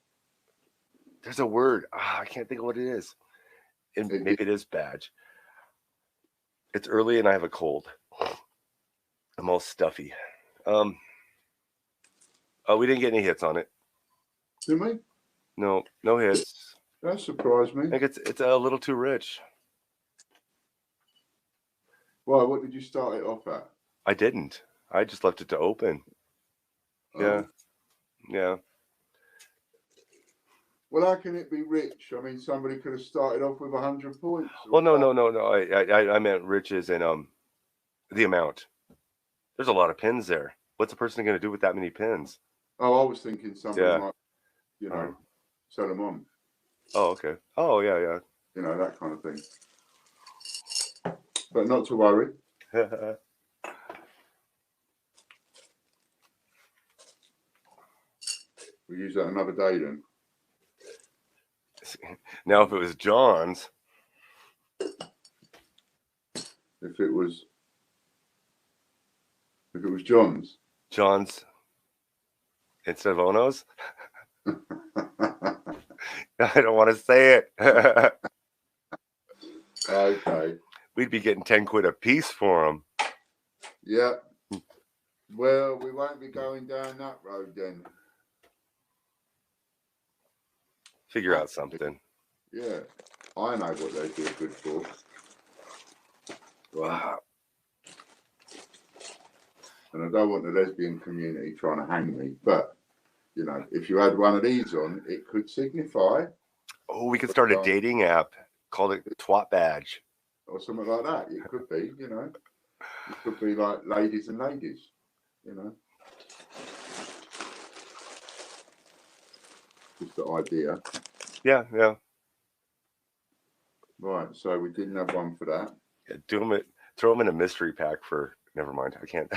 There's a word. I can't think of what it is. And maybe it is badge. It's early and I have a cold. I'm all stuffy. Oh, we didn't get any hits on it. Did we? No hits. That surprised me. I think it's a little too rich. Why? What did you start it off at? I didn't. I just left it to open. Oh. Yeah. Well, how can it be rich? I mean, somebody could have started off with 100 points. Well, no. I meant riches and the amount. There's a lot of pins there. What's a person going to do with that many pins? Oh, I was thinking somebody might, sell them on. Oh, okay. Oh, yeah. That kind of thing. But not to worry. We'll use that another day then. Now, if it was John's. If it was John's. John's instead of Ono's? I don't want to say it. Okay. We'd be getting 10 quid a piece for them. Yeah. Well, we won't be going down that road then. Figure out something. Yeah. I know what they feel good for. Wow. And I don't want the lesbian community trying to hang me, but if you had one of these on, it could signify. Oh, we could start a dating app. Called it Twat Badge. Or something like that. It could be, It could be like ladies and ladies, Just the idea. Yeah. Right, so we didn't have one for that. Yeah, throw them in a mystery pack for. Never mind, I can't.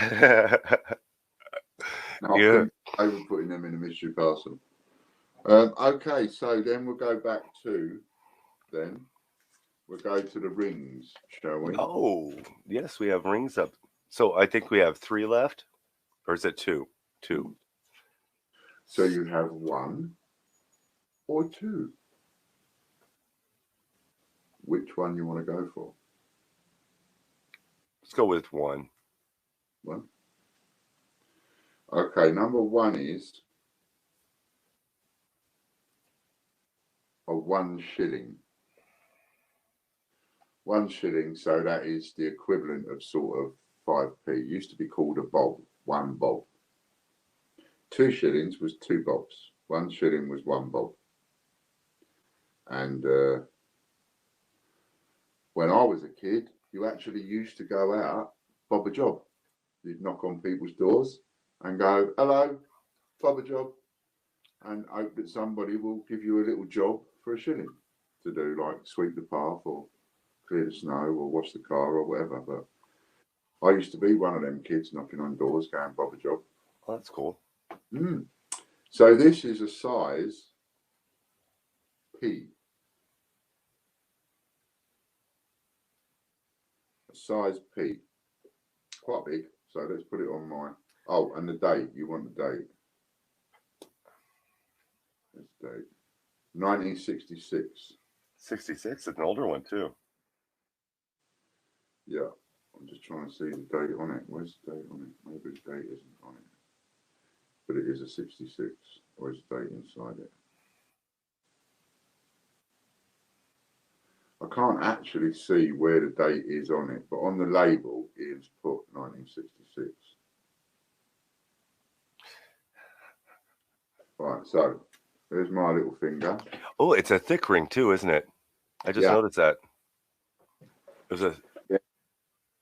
Yeah. I was putting them in a mystery parcel. Okay, so then we'll go back to. We'll go to the rings, shall we? Oh, yes, we have rings up. So I think we have 3 left, or is it 2? 2. So you have 1 or 2. Which one you want to go for? Let's go with 1. 1. Okay, number 1 is a 1 shilling. 1 shilling, so that is the equivalent of sort of 5p. It used to be called a bob, 1 bob. 2 shillings was 2 bobs. 1 shilling was 1 bob. And when I was a kid, you actually used to go out, bob a job. You'd knock on people's doors and go, hello, bob a job, and hope that somebody will give you a little job for a shilling to do, like sweep the path or clear the snow or wash the car or whatever. But I used to be one of them kids knocking on doors, going, bob a job. Well, that's cool. So this is a size P. A size P. Quite big. So let's put it on my... Oh, and the date. You want the date. Let's date. 1966. 66, it's an older one too. Yeah. I'm just trying to see the date on it. Where's the date on it? Maybe the date isn't on it. But it is a 66. Where's the date inside it? I can't actually see where the date is on it, but on the label, Ian's put 1966. Right, so there's my little finger. Oh, it's a thick ring too, isn't it? I just noticed that. It was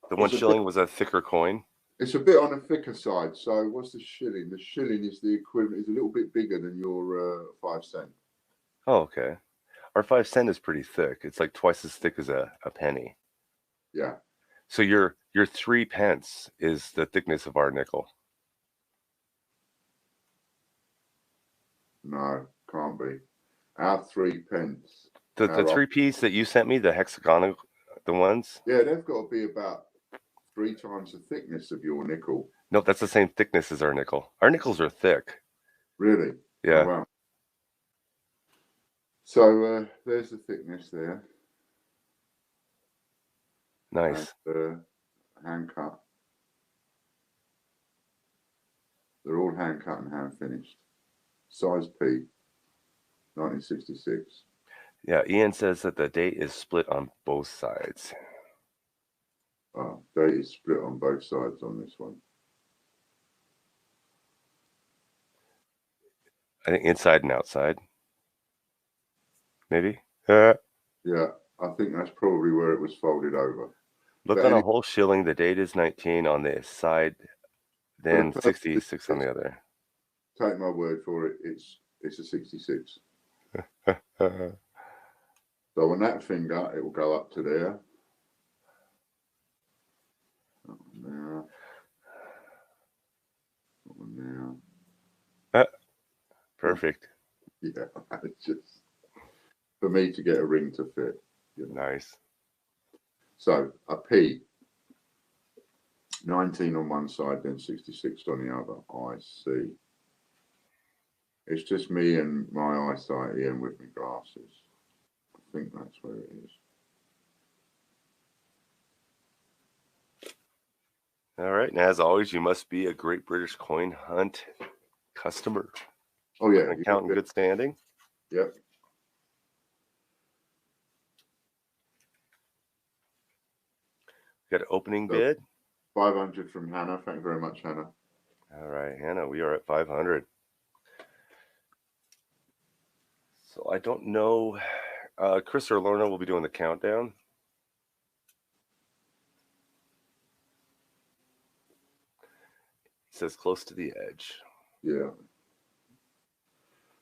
the 1 shilling was a thicker coin. It's a bit on the thicker side. So what's the shilling? The shilling is the equivalent, is a little bit bigger than your 5 cent. Oh, okay. Our 5 cent is pretty thick. It's like twice as thick as a penny. Yeah. So your 3 pence is the thickness of our nickel. No, can't be. Our 3 pence. The 3p's that you sent me, the hexagonal, the ones? Yeah, they've got to be about 3 times the thickness of your nickel. No, that's the same thickness as our nickel. Our nickels are thick. Really? Yeah. Oh, wow. So there's the thickness there. Nice. And, hand cut. They're all hand cut and hand finished. Size P, 1966. Yeah, Ian says that the date is split on both sides. Oh, date is split on both sides on this one. I think inside and outside. Maybe. Yeah, I think that's probably where it was folded over. Look on a whole shilling, the date is 19 on the side, then 66 on the other. Take my word for it, it's a 66. So on that finger, it will go up to there. That one there. That one there. Perfect. Yeah, it's just for me to get a ring to fit. You know. Nice. So a P, 19 on one side, then 66 on the other. I see. It's just me and my eyesight, Ian, with my glasses. I think that's where it is. All right, and as always, you must be a Great British Coin Hunt customer. Oh yeah, account in good standing. Yep. Got an opening bid. 500 from Hannah. Thank you very much, Hannah. All right, Hannah, we are at 500. So I don't know. Chris or Lorna will be doing the countdown. It says close to the edge. Yeah.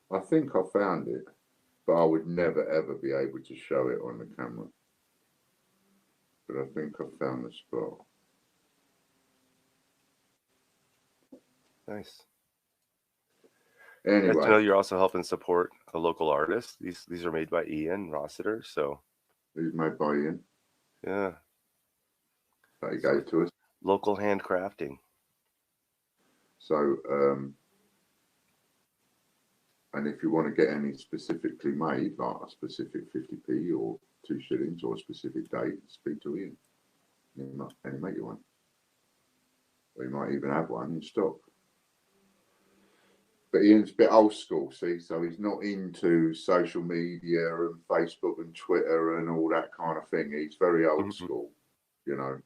I think I found it, but I would never ever be able to show it on the camera. But I think I found the spot. Nice. Anyway, I know you're also helping support a local artist. These are made by Ian Rossiter, so these made by Ian. Yeah. That he gave to us. Local handcrafting. So, and if you want to get any specifically made, like a specific 50p or 2 shillings or a specific date, speak to Ian. And he'll make you one. Or you might even have one in stock. But Ian's a bit old school, see, so he's not into social media and Facebook and Twitter and all that kind of thing. He's very old school, you know.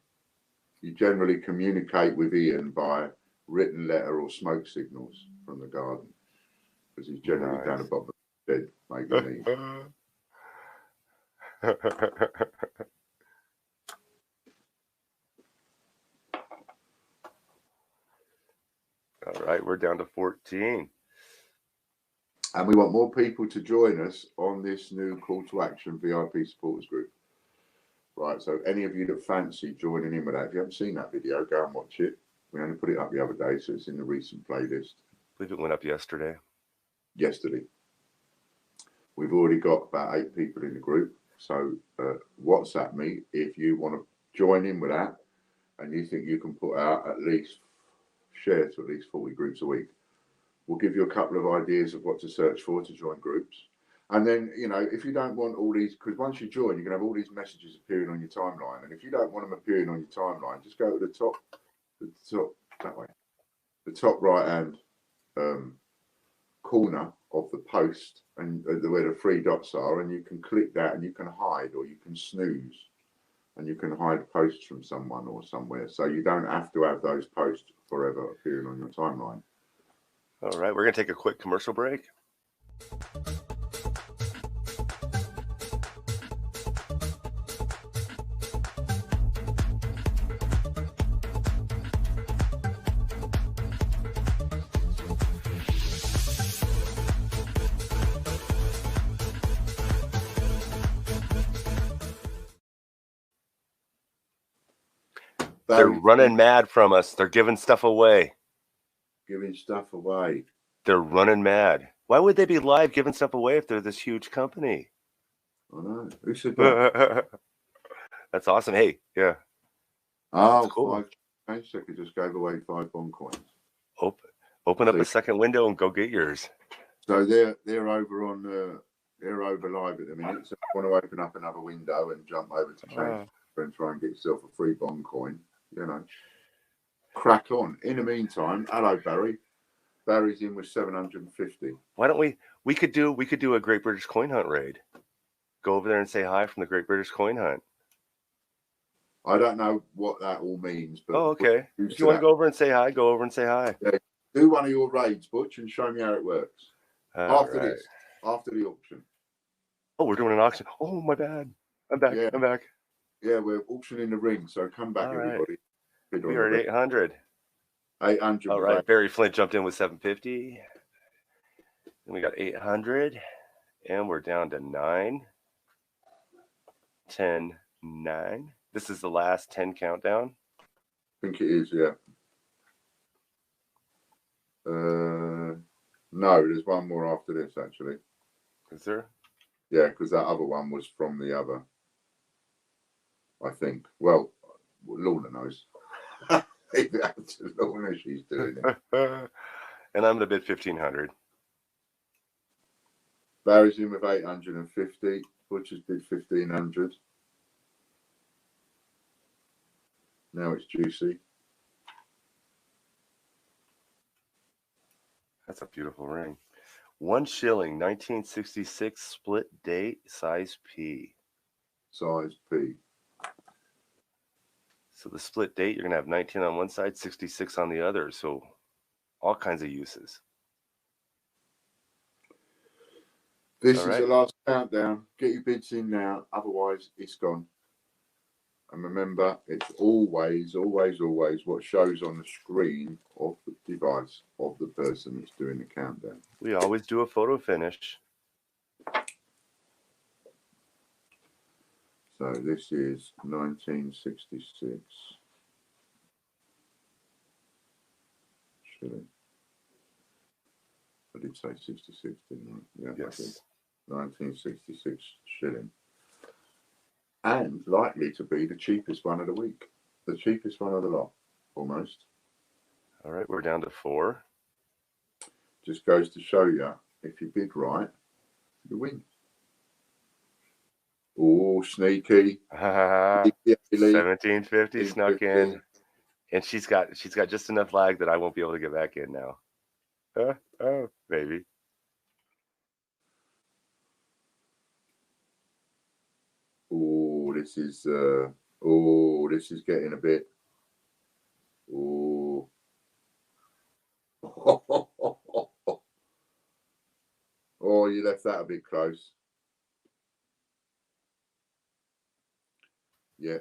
You generally communicate with Ian by written letter or smoke signals from the garden, because he's generally down the bottom of the bed making these. All right, we're down to 14. And we want more people to join us on this new Call to Action VIP supporters group. Right, so any of you that fancy joining in with that, if you haven't seen that video, go and watch it. We only put it up the other day, so it's in the recent playlist. I believe it went up yesterday. We've already got about 8 people in the group. So WhatsApp me if you want to join in with that and you think you can put out at least, share to at least 40 groups a week. We'll give you a couple of ideas of what to search for to join groups. And then, you know, if you don't want all these, because once you join, you're going to have all these messages appearing on your timeline. And if you don't want them appearing on your timeline, just go to the top that way, the top right-hand corner of the post, and where the 3 dots are, and you can click that and you can hide, or you can snooze, and you can hide posts from someone or somewhere. So you don't have to have those posts forever appearing on your timeline. All right, we're going to take a quick commercial break. They're running mad from us. They're giving stuff away. They're running mad. Why would they be live giving stuff away if they're this huge company? I know. Who said that? That's awesome. Hey, yeah. Oh, that's cool. 5 seconds just gave away 5 bond coins. Open up a second window and go get yours. So they're over on they're over live at the minute. So if you want to open up another window and jump over to change and try and get yourself a free bond coin, you know, crack on. In the meantime, hello Barry. Barry's in with 750. Why don't we could do a Great British Coin Hunt raid. Go over there and say hi from the Great British Coin Hunt. I don't know what that all means, but okay. If you want to go over and say hi, go over and say hi. Yeah. Do one of your raids, Butch, and show me how it works. After the auction. Oh, we're doing an auction. Oh, my bad. I'm back. Yeah. I'm back. Yeah, we're auctioning the ring, so come back, everybody. We are at 800. 800. All right. Barry Flint jumped in with 750. Then we got 800. And we're down to 9. 10, 9. This is the last 10 countdown. I think it is, yeah. No, there's one more after this, actually. Is there? Yeah, because that other one was from the other, I think. Well, Lorna knows. Leave it out to Lorna, she's doing it. And I'm going to bid 1,500. Barry's in with 850. Butcher's bid 1,500. Now it's juicy. That's a beautiful ring. 1 shilling, 1966, split date, size P. Size P. So the split date, you're going to have 19 on one side, 66 on the other. So all kinds of uses. This is the last countdown. Get your bids in now. Otherwise, it's gone. And remember, it's always, always, always what shows on the screen of the device of the person that's doing the countdown. We always do a photo finish. So this is 1966. Shilling. I did say 66, didn't I? Yeah, yes. 1966 shilling. And likely to be the cheapest one of the week. The cheapest one of the lot. almost. All right, we're down to 4. Just goes to show you, if you bid right, you win. Oh, sneaky. 1750 snuck in, and she's got just enough lag that I won't be able to get back in now. Oh, maybe. Oh, this is getting a bit. Oh. Oh, you left that a bit close. Yeah.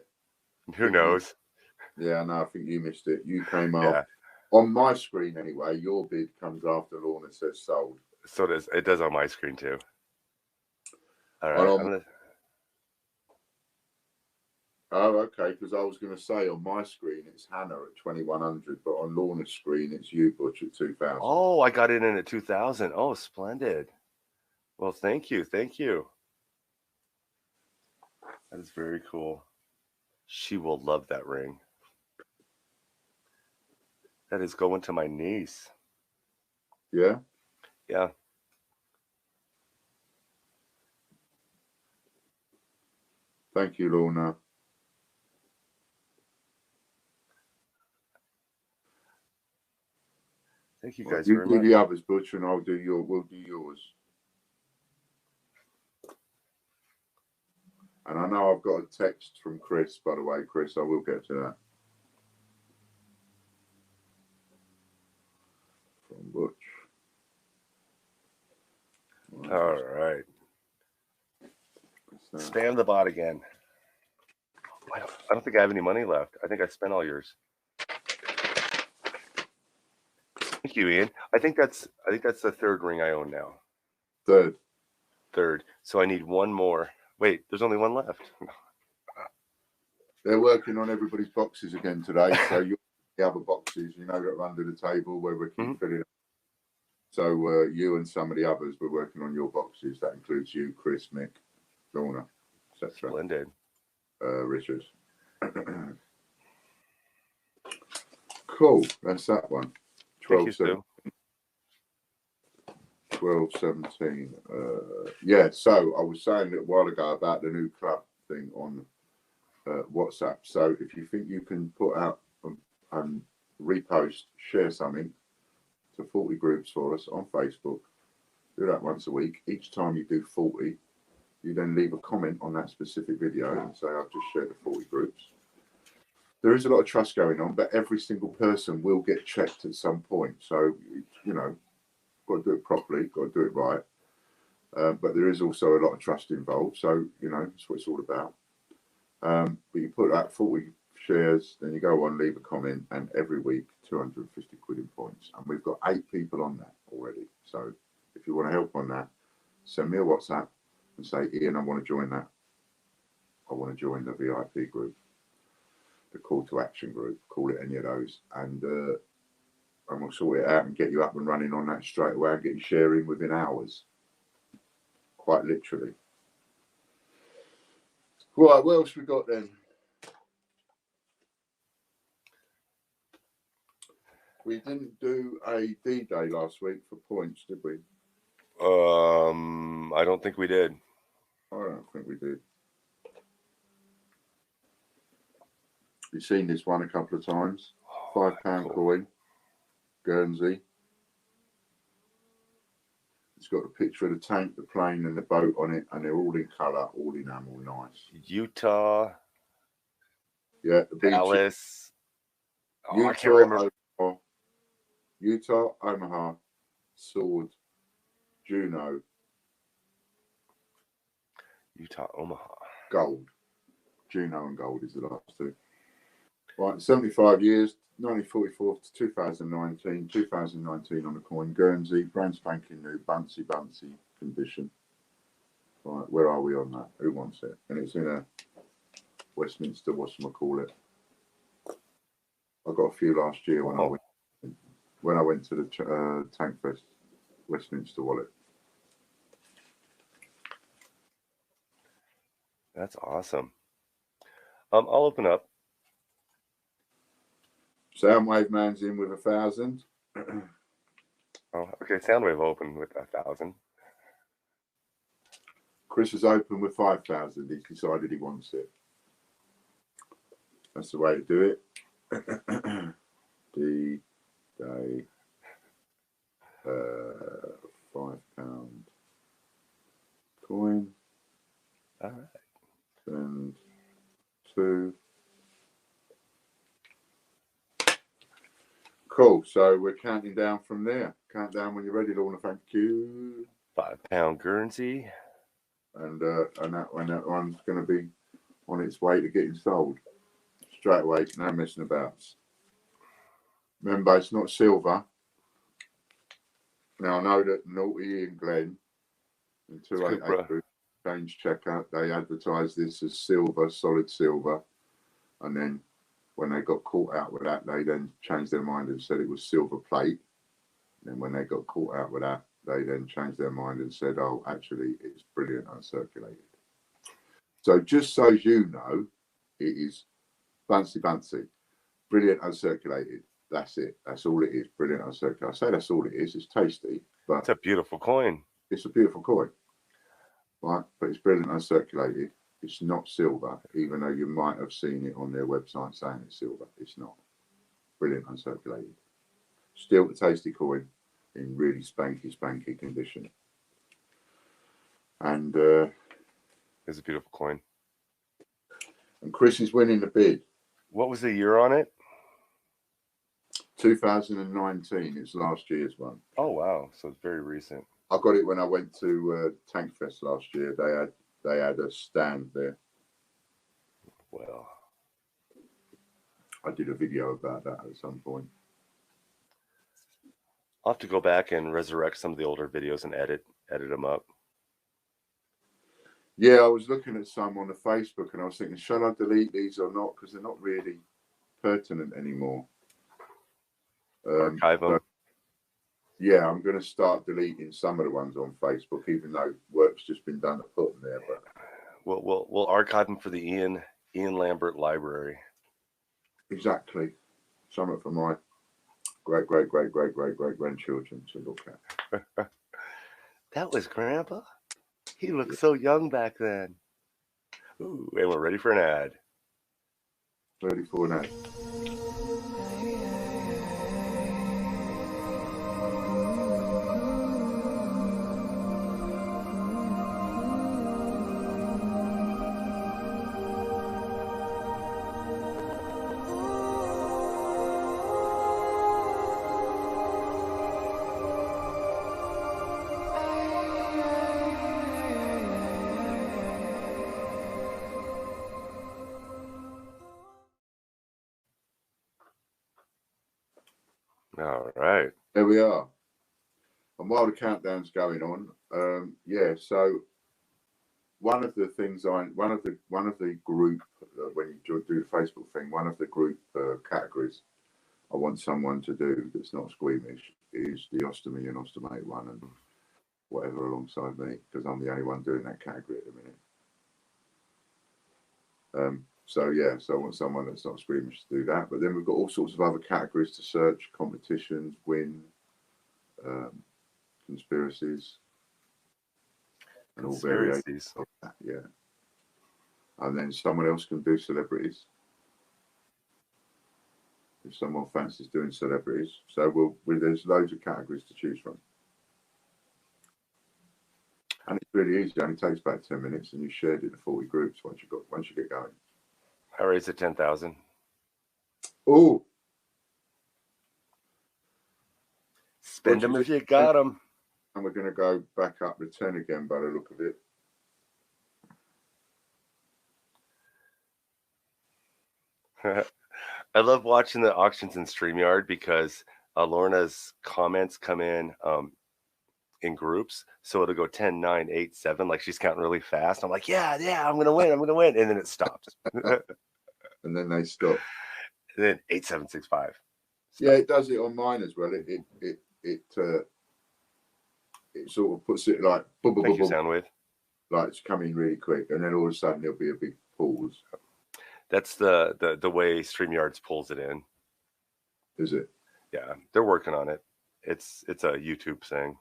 Who knows? Yeah, no, I think you missed it. You came up. Yeah. On my screen anyway, your bid comes after Lorna says sold. So it does on my screen too. All right. Oh, okay, because I was going to say on my screen it's Hannah at 2100, but on Lorna's screen it's you, Butch, at 2000. Oh, I got it in at 2000. Oh, splendid. Well, thank you. That is very cool. She will love that ring. That is going to my niece. Yeah? Yeah. Thank you, Lorna. Thank you guys You very do much. the others, Butch, and we'll do yours. And I know I've got a text from Chris, by the way, Chris, I will get to that. From Butch. All right. Spam the bot again. I don't think I have any money left. I think I spent all yours. Thank you, Ian. I think that's the 3rd ring I own now. Third. So I need one more. Wait, there's only one left. They're working on everybody's boxes again today. So the other boxes, that are under the table where we keep filling up. So you and some of the others, we're working on your boxes. That includes you, Chris, Mick, Lorna, etc. Splendid. Richard. Cool. That's that one. 12-17. Yeah, so I was saying a while ago about the new club thing on WhatsApp. So if you think you can put out and repost, share something to 40 groups for us on Facebook, do that once a week. Each time you do 40, you then leave a comment on that specific video and say, I've just shared the 40 groups. There is a lot of trust going on, but every single person will get checked at some point. So, got to do it properly, got to do it right. But there is also a lot of trust involved. So, that's what it's all about. But you put out 40 shares, then you go on, leave a comment, and every week, 250 quid in points. And we've got 8 people on that already. So if you want to help on that, send me a WhatsApp and say, Ian, I want to join that. I want to join the VIP group, the call to action group, call it any of those. And we'll sort it out and get you up and running on that straight away and get you sharing within hours. Quite literally. Right, what else we got then? We didn't do a D-Day last week for points, did we? I don't think we did. I don't think we did. You've seen this one a couple of times. £5 coin, Guernsey. It's got a picture of the tank, the plane, and the boat on it, and they're all in colour, all enamel, nice. Utah. Yeah, the beach. Dallas. Utah, I can't remember. Utah, Omaha, Sword, Juneau. Utah, Omaha. Gold. Juneau and gold is the last 2. Right, 75 years, 1944 to 2019. 2019 on the coin. Guernsey, brand spanking new, bouncy condition. Right, where are we on that? Who wants it? And it's in a Westminster, whatchamacallit. I got a few last year when I went to the Tank Fest, Westminster Wallet. That's awesome. I'll open up. Soundwave Man's in with 1,000. Oh, okay. Soundwave open with 1,000. Chris is open with 5,000. He's decided he wants it. That's the way to do it. D-Day. £5 coin. All right. And 2. Cool. So we're counting down from there. Count down when you're ready, Lorna. Thank you. £5 currency. And that one's going to be on its way to getting sold straight away. No messing about. Remember, it's not silver. Now I know that Naughty and Glenn and 288 Group change checkout. They advertised this as silver, solid silver, and then when they got caught out with that, they then changed their mind and said it was silver plate. And when they got caught out with that, they then changed their mind and said, oh, actually, it's brilliant uncirculated. So just so you know, it is fancy, brilliant uncirculated. That's it. That's all it is. Brilliant uncirculated. I say that's all it is. It's tasty, but it's a beautiful coin. It's a beautiful coin, right? But it's brilliant uncirculated. It's not silver, even though you might have seen it on their website saying it's silver. It's not. Brilliant uncirculated. Still a tasty coin in really spanky condition. And it's a beautiful coin. And Chris is winning the bid. What was the year on it? 2019. It's last year's one. Oh wow! So it's very recent. I got it when I went to Tank Fest last year. They had a stand there. Well, I did a video about that at some point. I'll have to go back and resurrect some of the older videos and edit them up. Yeah, I was looking at some on the Facebook and I was thinking, shall I delete these or not? Because they're not really pertinent anymore. Archive them. Yeah, I'm going to start deleting some of the ones on Facebook, even though work's just been done to put them there. But we'll archive them for the Ian Lambert Library. Exactly, something for my great grandchildren to look at. That was Grandpa. He looked so young back then. Ooh, and we're ready for an ad. Ready for an ad. All right. There we are. And while the countdown's going on, so one of the things one of the group when you do the Facebook thing, one of the group categories I want someone to do that's not squeamish is the ostomy and ostomate one and whatever alongside me, because I'm the only one doing that category at the minute. So I want someone that's not squeamish to do that. But then we've got all sorts of other categories to search: competitions, win, conspiracies, and all variations of that. Yeah. And then someone else can do celebrities. If someone fancies doing celebrities, so there's loads of categories to choose from. And it's really easy. It only takes about 10 minutes, and you shared it to 40 groups once you get going. I raised it 10,000. Oh, spend them if you got them. And we're going to go back up to 10 again by the look of it. I love watching the auctions in StreamYard because Lorna's comments come in groups. So it'll go 10, 9, 8, 7. Like she's counting really fast. I'm like, yeah, I'm going to win. And then it stops. And then they stop. And then 8, 7, 6, 5. Stop. Yeah, it does it on mine as well. It sort of puts it like boom, boom, Thank boom, you, Soundwave. Like it's coming really quick, and then all of a sudden there'll be a big pause. That's the way StreamYards pulls it in. Is it? Yeah, they're working on it. It's a YouTube thing.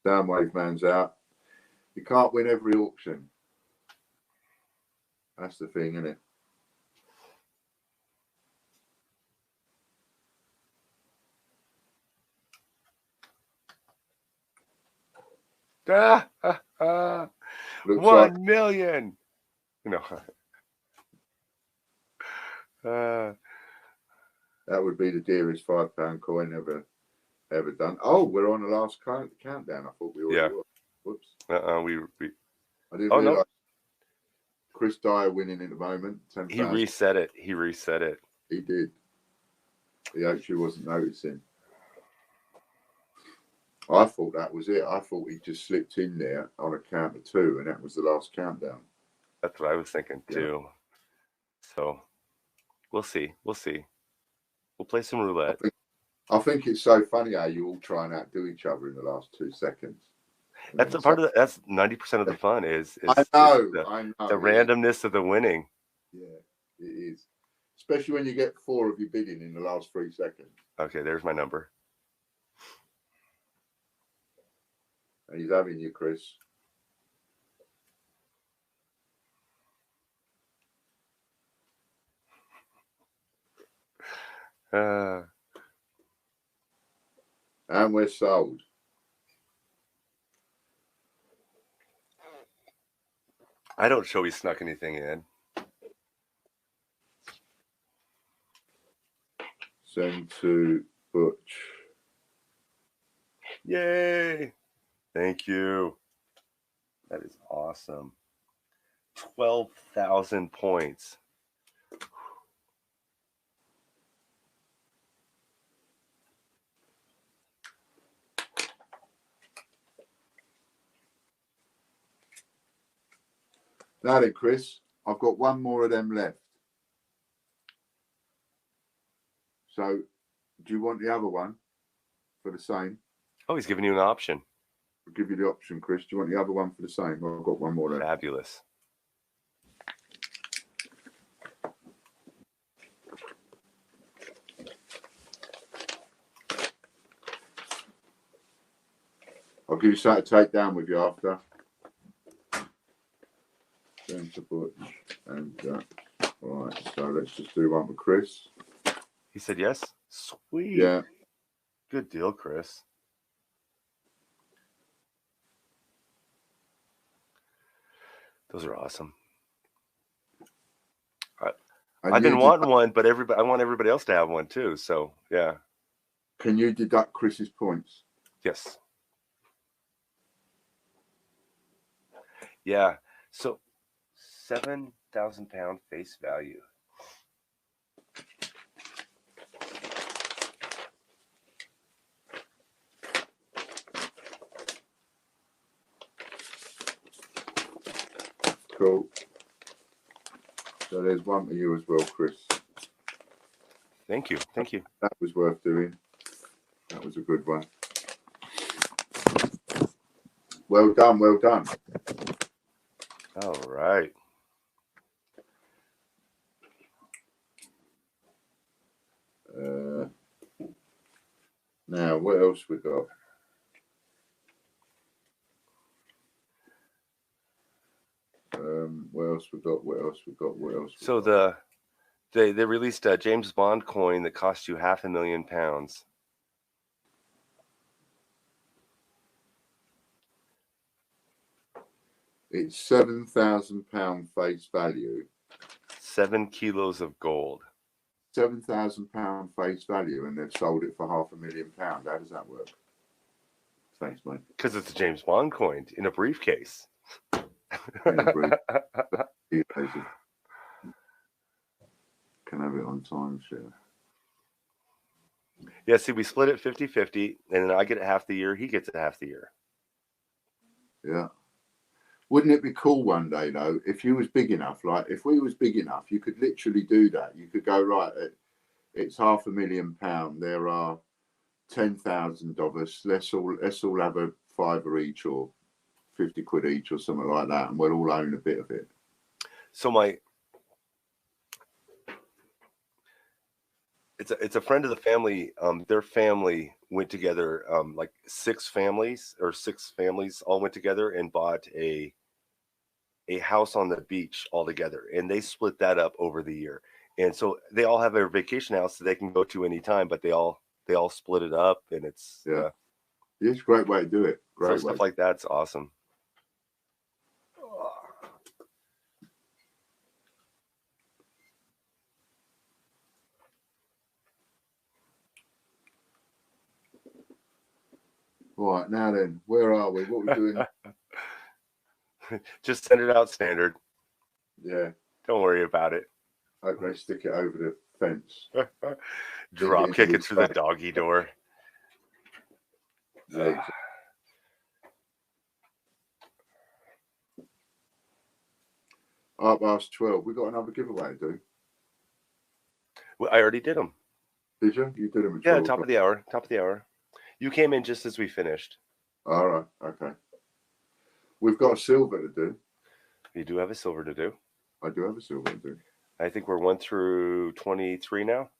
Soundwave man's out. You can't win every auction. That's the thing, isn't it? Looks 1 million. No. That would be the dearest £5 coin ever done. Oh, we're on the last countdown. I thought we already were. Whoops. I didn't realise. No. Chris Dyer winning at the moment. 10, he reset it. He reset it. He did. He actually wasn't noticing. I thought that was it. I thought he just slipped in there on a count of 2, and that was the last countdown. That's what I was thinking too. So we'll see. We'll play some roulette. I think it's so funny how you all try and outdo each other in the last 2 seconds. That's a part of that's 90% of the fun is I know the randomness of the winning. Yeah, it is. Especially when you get 4 of you bidding in the last 3 seconds. Okay, there's my number. And he's having you, Chris. And we're sold. I don't show he snuck anything in. Send to Butch. Yay! Thank you. That is awesome. 12,000 points. Now then, Chris, I've got 1 more of them left. So, do you want the other one for the same? Oh, he's giving you an option. I'll give you the option, Chris. Do you want the other one for the same? I've got 1 more left. Fabulous. I'll give you something to take down with you after. Then to Butch and all right, so let's just do one with Chris. He said yes. Sweet. Yeah. Good deal, Chris. Those are awesome. I've been wanting one, but I want everybody else to have one too. So yeah. Can you deduct Chris's points? Yes. Yeah. So £7,000 face value. Cool. So there's one for you as well, Chris. Thank you. Thank you. That was worth doing. That was a good one. Well done. Well done. All right. Now, what else we got? What else we got? So they released a James Bond coin that cost you £500,000. It's £7,000 face value. 7 kilos of gold. £7,000 face value, and they've sold it for £500,000. How does that work? Thanks, mate. Because it's a James Bond coin in a briefcase. In a briefcase. Can have it on timeshare. Yeah, see, we split it 50-50, and then I get it half the year, he gets it half the year. Yeah. Wouldn't it be cool one day, though, if you was big enough, like if we was big enough, you could literally do that. You could go, right, it's £500,000. There are 10,000 of us. Let's all have a £5 each or 50 quid each or something like that, and we'll all own a bit of it. So it's a friend of the family. Their family went together. Like six families all went together and bought a house on the beach all together, and they split that up over the year. And so they all have their vacation house that they can go to anytime, but they all split it up, and it's Yeah, it's a great way to do it. so Great stuff way. like that's awesome. All right, now then, where are we? What are we doing? Just send it out standard. Yeah, Don't worry about it. hope they stick it over the fence. Drop kick it through the doggy door. Yeah. Up past 12. We got another giveaway to do. Well, I already did them. Did you? You did them at 12 Yeah, top of the hour. Top of the hour. You came in just as we finished. All right. Okay. We've got a silver to do. You do have a silver to do. I do have a silver to do. I think we're 1 through 23 now.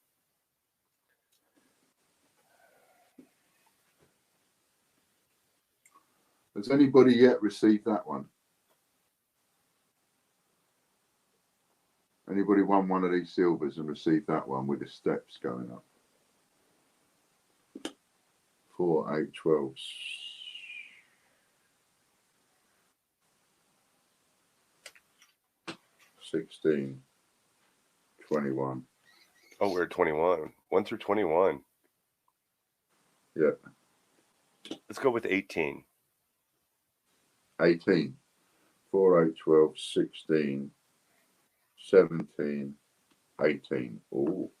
Has anybody yet received that one? Anybody won one of these silvers and received that one with the steps going up? 4, 8, 12. 16, 21. Oh, we're at 21. 1 through 21. Yeah. Let's go with 18. 18. 4, 8, 12, 16, 17, 18. Oh.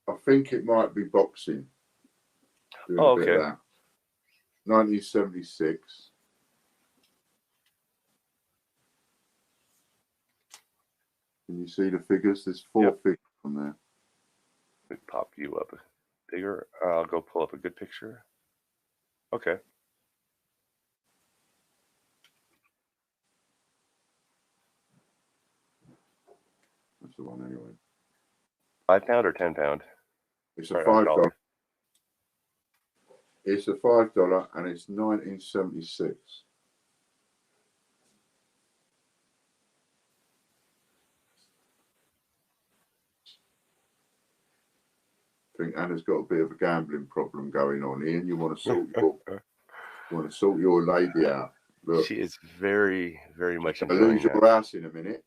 I think it might be boxing. Doing Oh, a bit okay. of that. 1976. Can you see the figures? There's 4 figures on there. Let me pop you up bigger. I'll go pull up a good picture. Okay. That's the one anyway. £5 or £10? It's a Sorry, $5. It's a $5 and it's 1976. I think Anna's got a bit of a gambling problem going on. Ian, you want to sort your lady out. Look, She is very, very much you'll enjoying lose that. your house in a minute.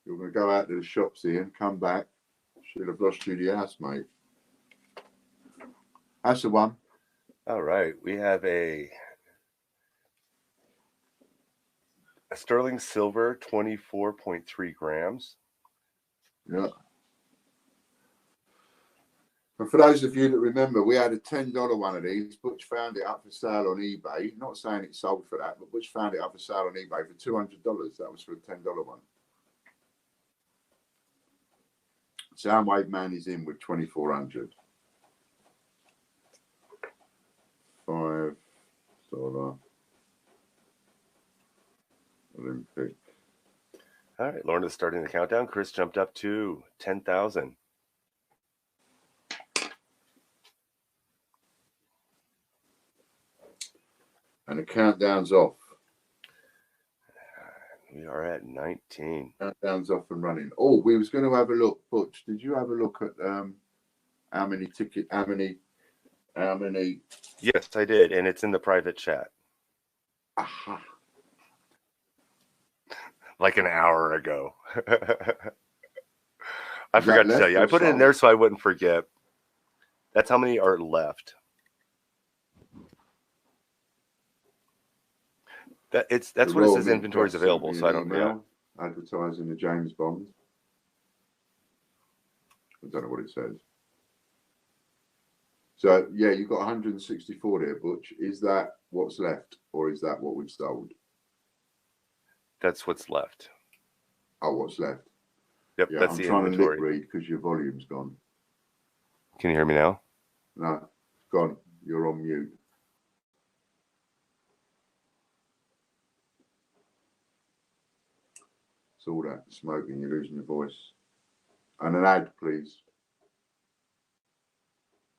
You're going to go out to the shops, Ian, come back. She'll have lost you the house, mate. That's the one. All right. We have a sterling silver, 24.3 grams. Yeah. And for those of you that remember, we had a $10 one of these. Butch found it up for sale on eBay. Not saying it sold for that, but Butch found it up for sale on eBay for $200. That was for a $10 one. Soundwave Man is in with 2,400. $5 Olympic. All right. Lauren is starting the countdown. Chris jumped up to 10,000. And the countdown's off. We are at 19. Countdown's off and running. Oh, we was going to have a look. Butch, did you have a look at how many tickets, how many? Yes, I did. And it's in the private chat. Aha. Like an hour ago. I forgot to tell you. I put it in there so I wouldn't forget. That's how many are left. That's what it says. Inventory is available, so I don't know. Advertising the James Bond. I don't know what it says. So yeah, you've got 164 there, Butch. Is that what's left, or is that what we've sold? That's what's left. Oh, what's left? Yep, Yeah, that's I'm the trying inventory. to lip read because your volume's gone. Can you hear me now? No, it's gone. You're on mute. It's all that smoking. You're losing your voice. And an ad, please.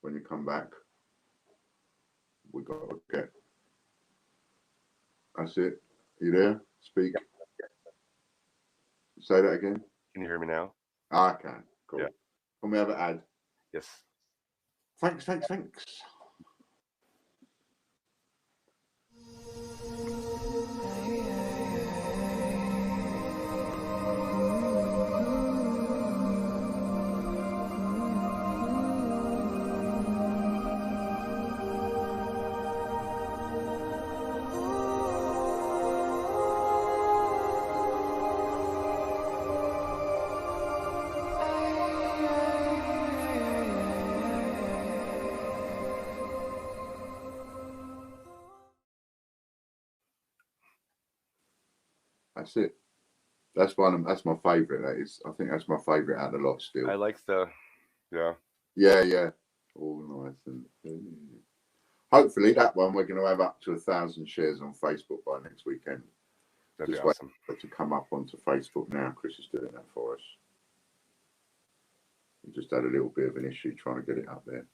When you come back, we got to get. That's it. You there? Speak. Say that again. Can you hear me now? I can. Cool. Yeah. Can we have an ad? Yes. Thanks. That's it. That's my favourite. That is. I think that's my favourite out of the lot still. I like the, yeah. Yeah. All nice and hopefully that one we're going to have up to 1,000 shares on Facebook by next weekend. That'd Just be awesome. wait to come up onto Facebook now. Chris is doing that for us. We just had a little bit of an issue trying to get it up there.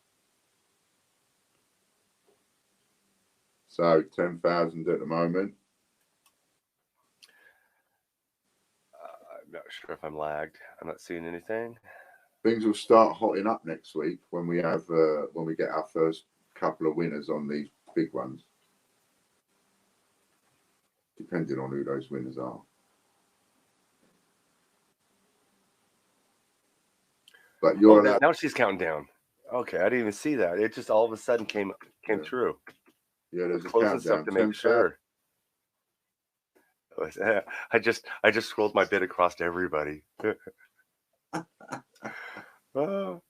So 10,000 at the moment. I'm not sure if I'm lagged. I'm not seeing anything. Things will start hotting up next week when we have when we get our first couple of winners on these big ones. Depending on who those winners are. But you're allowed. Now she's counting down. Okay, I didn't even see that. It just all of a sudden came true. Yeah, there's a Closing stuff countdown. to make sure. I just scrolled my bid across to everybody. Oh.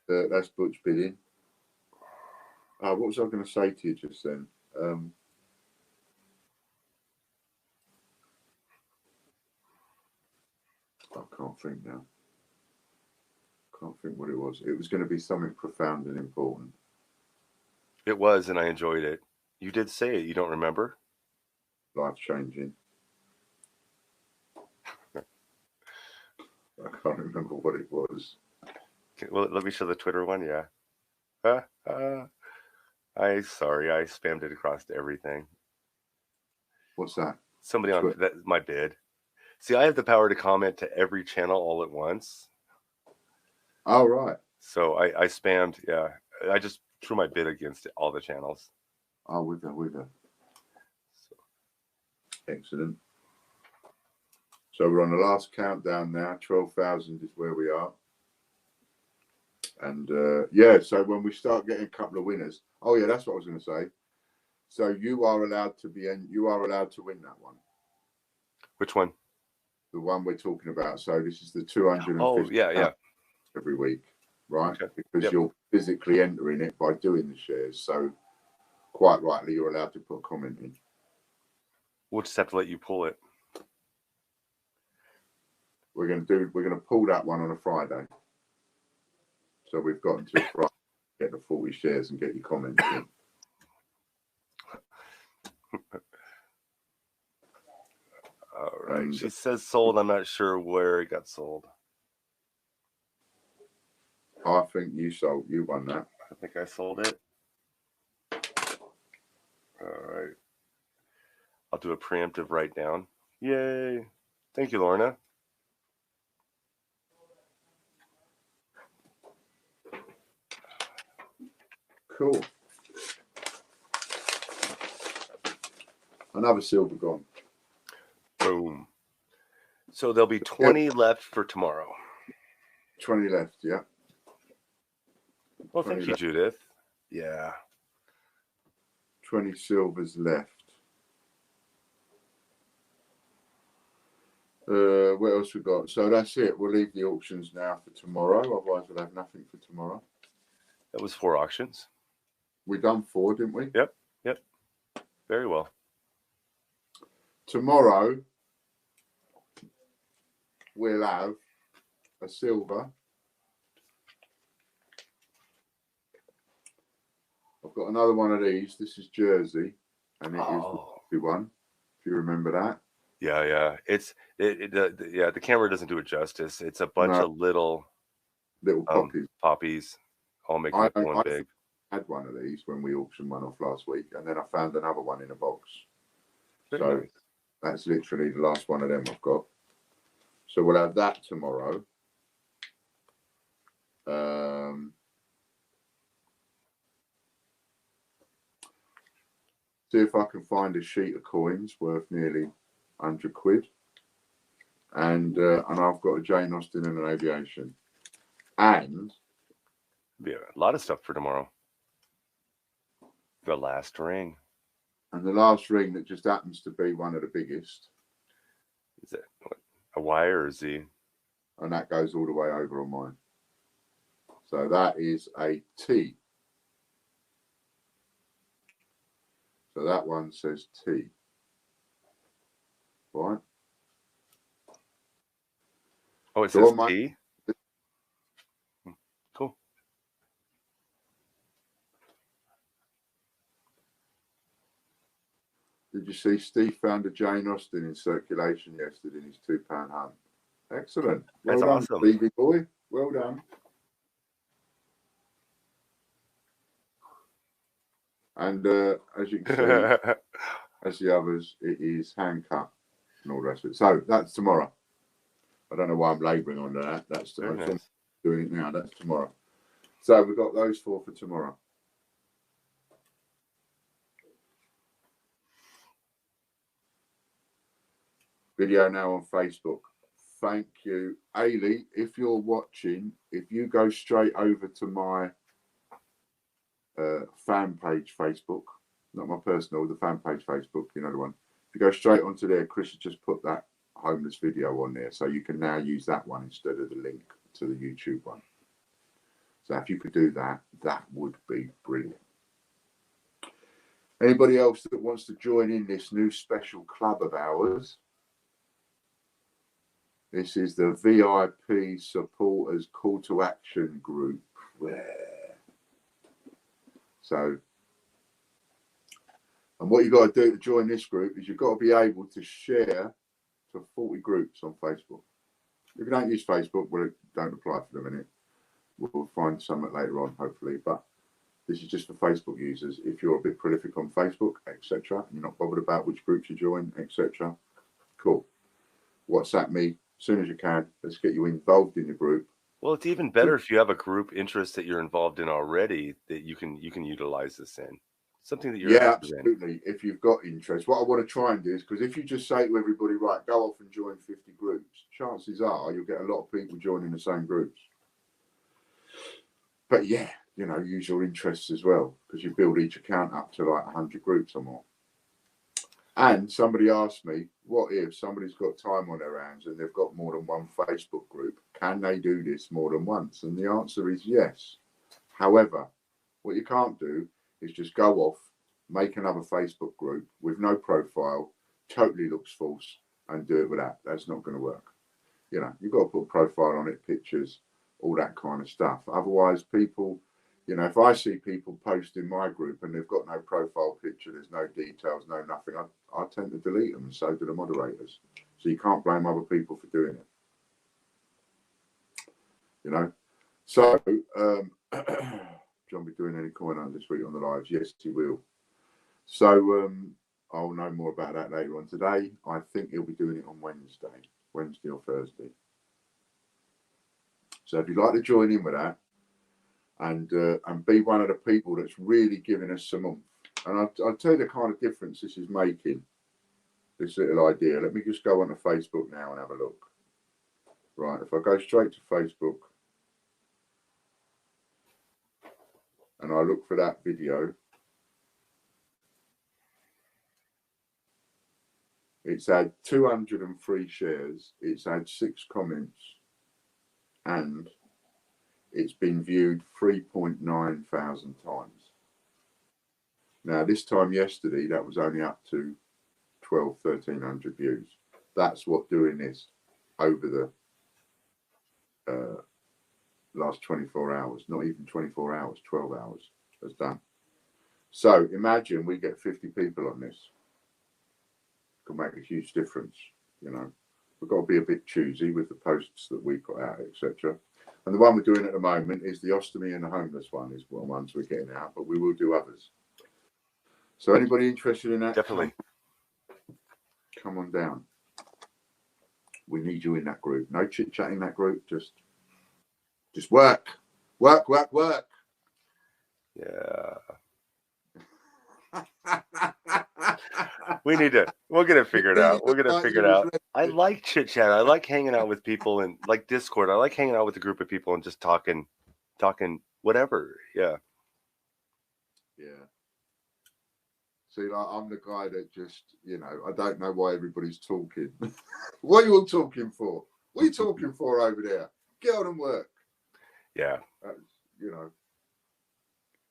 That's Butch bidding. What was I going to say to you just then? I can't think now. Can't think what it was. It was going to be something profound and important. It was, and I enjoyed it. You did say it. You don't remember? Life changing. I can't remember what it was. Well, let me show the Twitter one. Yeah. I spammed it across to everything. What's that? Somebody on that my bid. See, I have the power to comment to every channel all at once. Oh, right. So I spammed. Yeah, I just threw my bid against all the channels. Oh, with her. So. Excellent. So we're on the last countdown now. 12,000 is where we are. And yeah, so when we start getting a couple of winners, oh yeah, that's what I was going to say. So you are allowed to win that one. Which one? The one we're talking about. So this is the 250. Oh yeah. Every week, right? Okay. Because you're physically entering it by doing the shares. So quite rightly, you're allowed to put a comment in. We'll just have to let you pull it. We're going to pull that one on a Friday. So we've got until Friday to get the 40 shares and get your comments in. All right. She says sold. I'm not sure where it got sold. I think you won that. I think I sold it. All right. I'll do a preemptive write down. Yay. Thank you, Lorna. Cool. Another silver gone. Boom. So there'll be 20 left for tomorrow. 20 left, yeah. Well, thank you, Judith. Yeah. 20 silvers left. What else we got? So that's it. We'll leave the auctions now for tomorrow. Otherwise, we'll have nothing for tomorrow. That was 4 auctions. We done 4, didn't we? Yep. Very well. Tomorrow, we'll have a silver, I've got another one of these. This is Jersey, and it is Oh. the one. If you remember that. Yeah. The camera doesn't do it justice. It's a bunch of little poppies all making up one big. I had one of these when we auctioned one off last week, and then I found another one in a box. Very nice. That's literally the last one of them I've got. So we'll have that tomorrow. See if I can find a sheet of coins worth nearly 100 quid. And I've got a Jane Austen and an aviation. And yeah, a lot of stuff for tomorrow. The last ring. And the last ring that just happens to be one of the biggest. Is it a Y or a Z? And that goes all the way over on mine. So that is a T. So that one says T. Right? Oh, it says T? Cool. Did you see Steve found a Jane Austen in circulation yesterday in his £2 hunt? Excellent. Well done, awesome. Stevie boy. Well done. And as you can see, as the others, it is hand cut and all the rest of it. So that's tomorrow. I don't know why I'm labouring on that. That's nice. Doing it now. That's tomorrow. So we've got those four for tomorrow. Video now on Facebook. Thank you. Ailey, if you're watching, if you go straight over to my fan page Facebook, not my personal, the fan page Facebook, you know the one. If you go straight onto there, Chris has just put that homeless video on there. So you can now use that one instead of the link to the YouTube one. So if you could do that, that would be brilliant. Anybody else that wants to join in this new special club of ours? This is the VIP supporters call to action group. So, and what you've got to do to join this group is you've got to be able to share to 40 groups on Facebook. If you don't use Facebook, well, don't apply for the minute. We'll find something later on, hopefully. But this is just for Facebook users. If you're a bit prolific on Facebook, etc., and you're not bothered about which groups you join, etc., cool. WhatsApp me as soon as you can. Let's get you involved in the group. Well, it's even better if you have a group interest that you're involved in already that you can utilize this in. Something that you're absolutely in. If you've got interest. What I want to try and do is, because if you just say to everybody, right, go off and join 50 groups, chances are you'll get a lot of people joining the same groups. But yeah, you know, use your interests as well, because you build each account up to like 100 groups or more. And somebody asked me, what if somebody's got time on their hands and they've got more than one Facebook group? Can they do this more than once? And the answer is yes. However, what you can't do is just go off, make another Facebook group with no profile, totally looks false, and do it with that. That's not going to work. You know, you've got to put a profile on it, pictures, all that kind of stuff. Otherwise, people, you know, if I see people post in my group and they've got no profile picture, there's no details, no nothing, I tend to delete them, and so do the moderators. So you can't blame other people for doing it. You know? So, John be doing any coin on this week on the lives? Yes, he will. So, I'll know more about that later on today. I think he'll be doing it on Wednesday or Thursday. So if you'd like to join in with that and be one of the people that's really giving us some oomph, and I'll tell you the kind of difference this is making, this little idea. Let me just go onto Facebook now and have a look. Right, if I go straight to Facebook and I look for that video, it's had 203 shares, it's had 6 comments, and it's been viewed 3.9 thousand times. Now, this time yesterday, that was only up to 1,300 views. That's what doing this over the last 24 hours, not even 24 hours, 12 hours has done. So imagine we get 50 people on this. Could make a huge difference, you know. We've got to be a bit choosy with the posts that we put out, etc. And the one we're doing at the moment is the ostomy and the homeless one is one ones we're getting out, but we will do others. So anybody interested in that? Definitely. Come on down. We need you in that group. No chit chat in that group. Just work. Yeah. We'll get it figured out. We'll get it figured out. I like chit chat. I like hanging out with people and like Discord. I like hanging out with a group of people and just talking whatever. Yeah. Yeah. See, like, I'm the guy that just, you know, I don't know why everybody's talking. What are you all talking for? What are you talking for over there? Get on and work. Yeah. You know,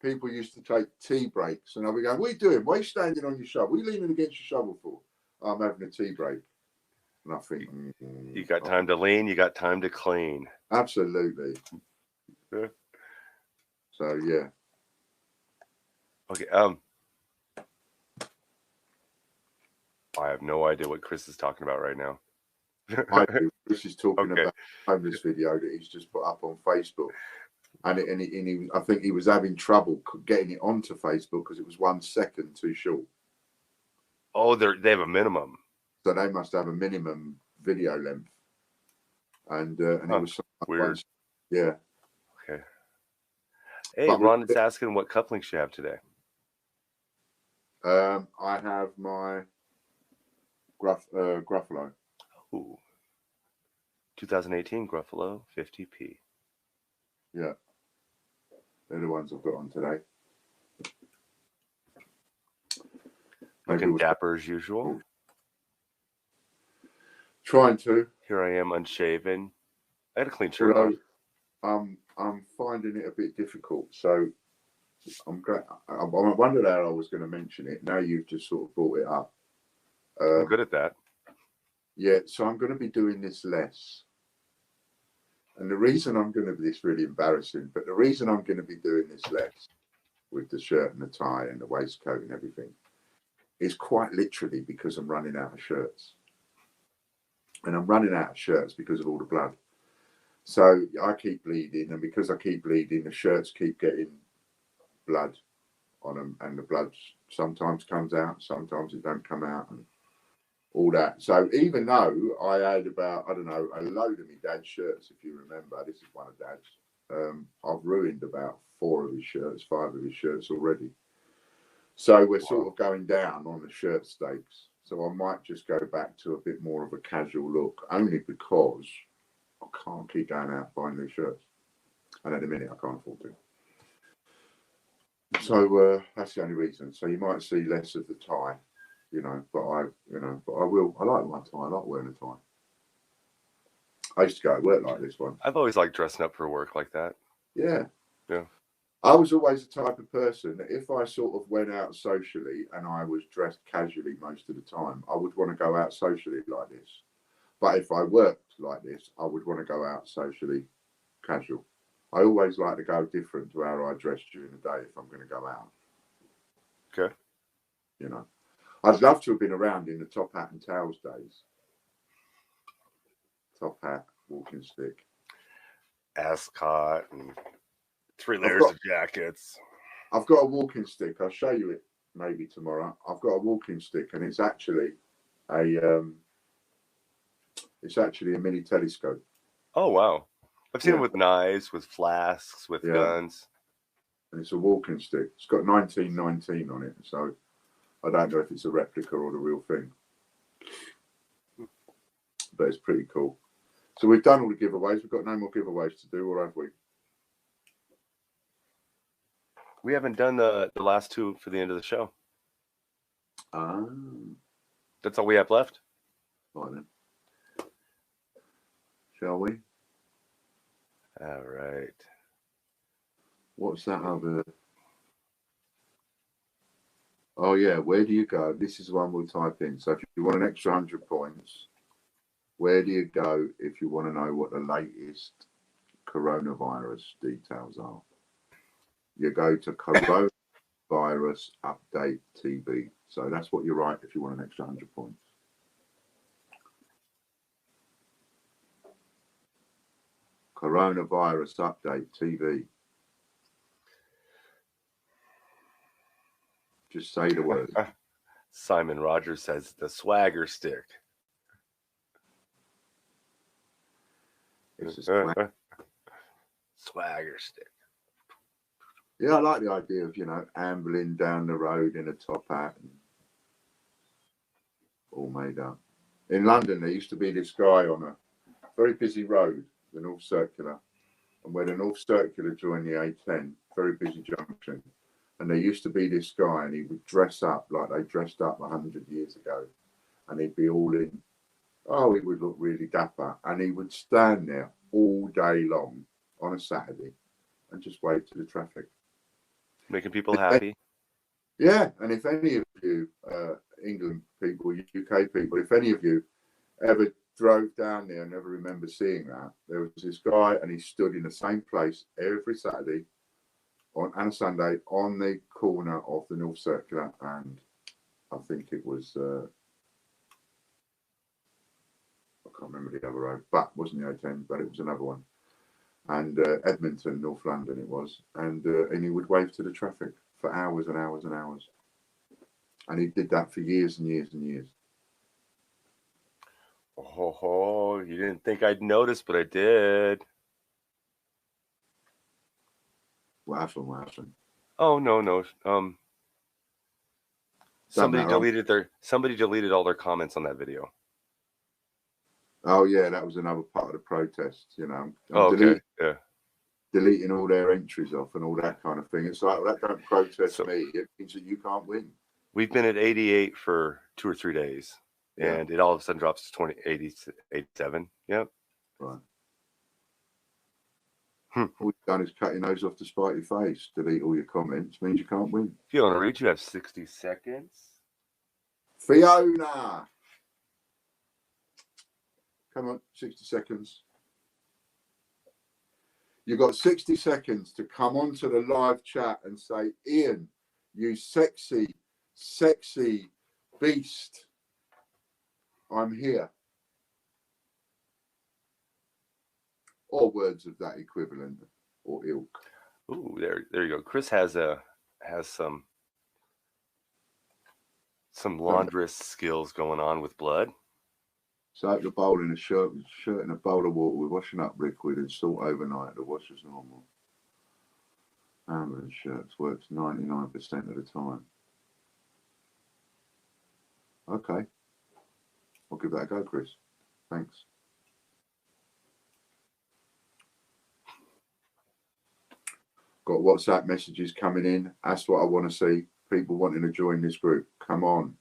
people used to take tea breaks, and I'll be going, "What are you doing? Why are you standing on your shovel? What are you leaning against your shovel for?" "I'm having a tea break." And I think, you got time to lean, you got time to clean. Absolutely. Yeah. So yeah. Okay. I have no idea what Chris is talking about right now. I do. Chris is talking about a homeless video that he's just put up on Facebook. And I think he was having trouble getting it onto Facebook because it was 1 second too short. Oh, they have a minimum. So they must have a minimum video length. And it was weird. Yeah. Okay. Hey, Ron is asking what cufflinks you have today. I have my Gruffalo. Ooh. 2018 Gruffalo 50p. Yeah. They're the ones I've got on today. Looking dapper as usual. Trying to. Here I am unshaven. I had a clean shirt on. I'm finding it a bit difficult. So I wondered how I was going to mention it. Now you've just sort of brought it up. I'm good at that. Yeah, so I'm going to be doing this less. And the reason I'm going to be, this really embarrassing, but the reason I'm going to be doing this less with the shirt and the tie and the waistcoat and everything is quite literally because I'm running out of shirts. And I'm running out of shirts because of all the blood. So I keep bleeding, and because I keep bleeding, the shirts keep getting blood on them, and the blood sometimes comes out, sometimes it don't come out, and all that. So even though I had about, I don't know, a load of my dad's shirts, if you remember, this is one of Dad's, I've ruined about 4 of his shirts, 5 of his shirts already. So we're sort of going down on the shirt stakes. So I might just go back to a bit more of a casual look, only because I can't keep going out buying new shirts. And at the minute, I can't afford to. So that's the only reason. So you might see less of the tie, you know, but I will. I like my tie. I like wearing a tie. I used to go to work like this one. I've always liked dressing up for work like that. Yeah. Yeah. I was always the type of person that if I sort of went out socially and I was dressed casually most of the time, I would want to go out socially like this. But if I worked like this, I would want to go out socially casual. I always like to go different to how I dress during the day if I'm going to go out. Okay. You know, I'd love to have been around in the top hat and towels days. Top hat, walking stick, ascot, and 3 layers of jackets. I've got a walking stick. I'll show you it maybe tomorrow. I've got a walking stick, and it's actually a mini telescope. Oh wow! I've seen it with knives, with flasks, with guns. And it's a walking stick. It's got 1919 on it, so I don't know if it's a replica or the real thing. But it's pretty cool. So we've done all the giveaways. We've got no more giveaways to do, or have we? We haven't done the last 2 for the end of the show. That's all we have left. Right then. Shall we? All right. What's that other? Oh yeah, where do you go? This is one we'll type in. So if you want an extra 100 points, where do you go if you want to know what the latest coronavirus details are? You go to Coronavirus update TV. So that's what you write if you want an extra 100 points. Coronavirus update TV. Just say the word. Simon Rogers says the swagger stick. It's a swagger stick. Yeah, I like the idea of, ambling down the road in a top hat and all made up. In London, there used to be this guy on a very busy road, the North Circular, and where the North Circular joined the A10, very busy junction. And there used to be this guy, and he would dress up like they dressed up 100 years ago, and he'd be all in. Oh, he would look really dapper, and he would stand there all day long on a Saturday and just wait to the traffic. Making people happy. Yeah, and if any of you, England people, UK people, if any of you ever drove down there and never remember seeing that, there was this guy and he stood in the same place every Saturday and a Sunday on the corner of the North Circular, and I think it was, I can't remember the other road, but it wasn't the A10, but it was another one. And Edmonton, North London it was, and he would wave to the traffic for hours and hours and hours. And he did that for years and years and years. Oh, you didn't think I'd notice, but I did. What happened? Oh, no. Somebody deleted all their comments on that video. Oh yeah, that was another part of the protest, Deleting all their entries off and all that kind of thing. It's like, well, that don't protest me. It means that you can't win. We've been at 88 for 2 or 3 days, and it all of a sudden drops to 87. Yep. Right. All you've done is cut your nose off to spite your face. Delete all your comments means you can't win. If you want to read, you have 60 seconds. Fiona! Come on, 60 seconds. You've got 60 seconds to come onto the live chat and say, Ian, you sexy beast, I'm here. Or words of that equivalent or ilk. Ooh, there you go. Chris has some laundress skills going on with blood. Soak the bowl in a shirt in a bowl of water with washing up liquid and salt overnight. The wash is normal. Ambulance shirts works 99% of the time. Okay. I'll give that a go, Chris. Thanks. Got WhatsApp messages coming in. That's what I want to see. People wanting to join this group. Come on.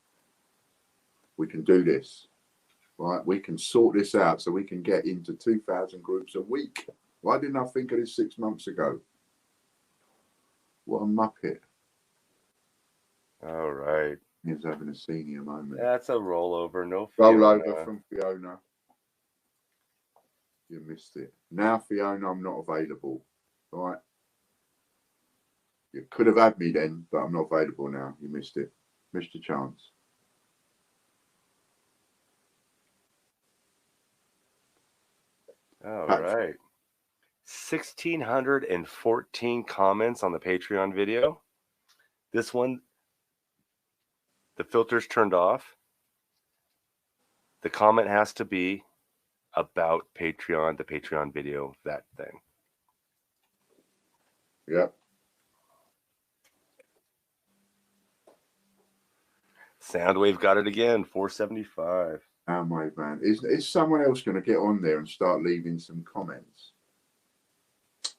We can do this. Right? We can sort this out so we can get into 2,000 groups a week. Why didn't I think of this 6 months ago? What a muppet. All right. He's having a senior moment. That's a rollover. No rollover from Fiona. You missed it. Now, Fiona, I'm not available. All right. You could have had me then, but I'm not available now. You missed it. Missed your chance. All right. 1,614 comments on the Patreon video. This one, the filter's turned off. The comment has to be about Patreon, the Patreon video, that thing. Yep. Soundwave got it again, 475. Soundwave, man. Is someone else going to get on there and start leaving some comments?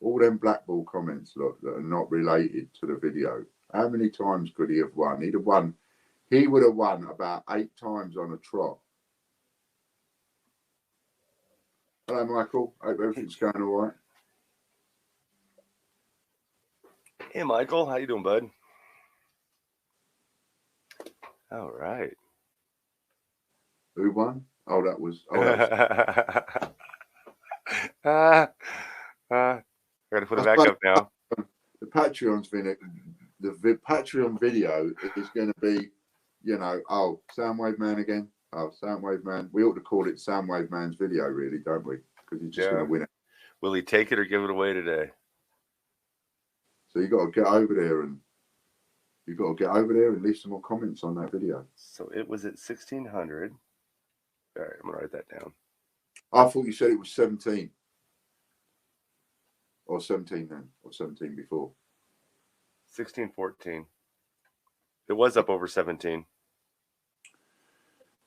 All them blackball comments, look, that are not related to the video. How many times could he have won? He'd have won. He would have won about 8 times on a trot. Hello, Michael. Hope everything's going all right. Hey, Michael. How you doing, bud? All right. Who won? Oh, that was. I got to put it back up now. The Patreon's been the Patreon video is going to be, you know, oh, Soundwave Man again. Oh, Soundwave Man. We ought to call it Soundwave Man's video, really, don't we? Because he's just going to win it. Will he take it or give it away today? So you got to get over there and leave some more comments on that video. So it was at 1600. All right, I'm gonna write that down. I thought you said it was 17. Or 17 then, or 17 before. 1614. It was up over 17.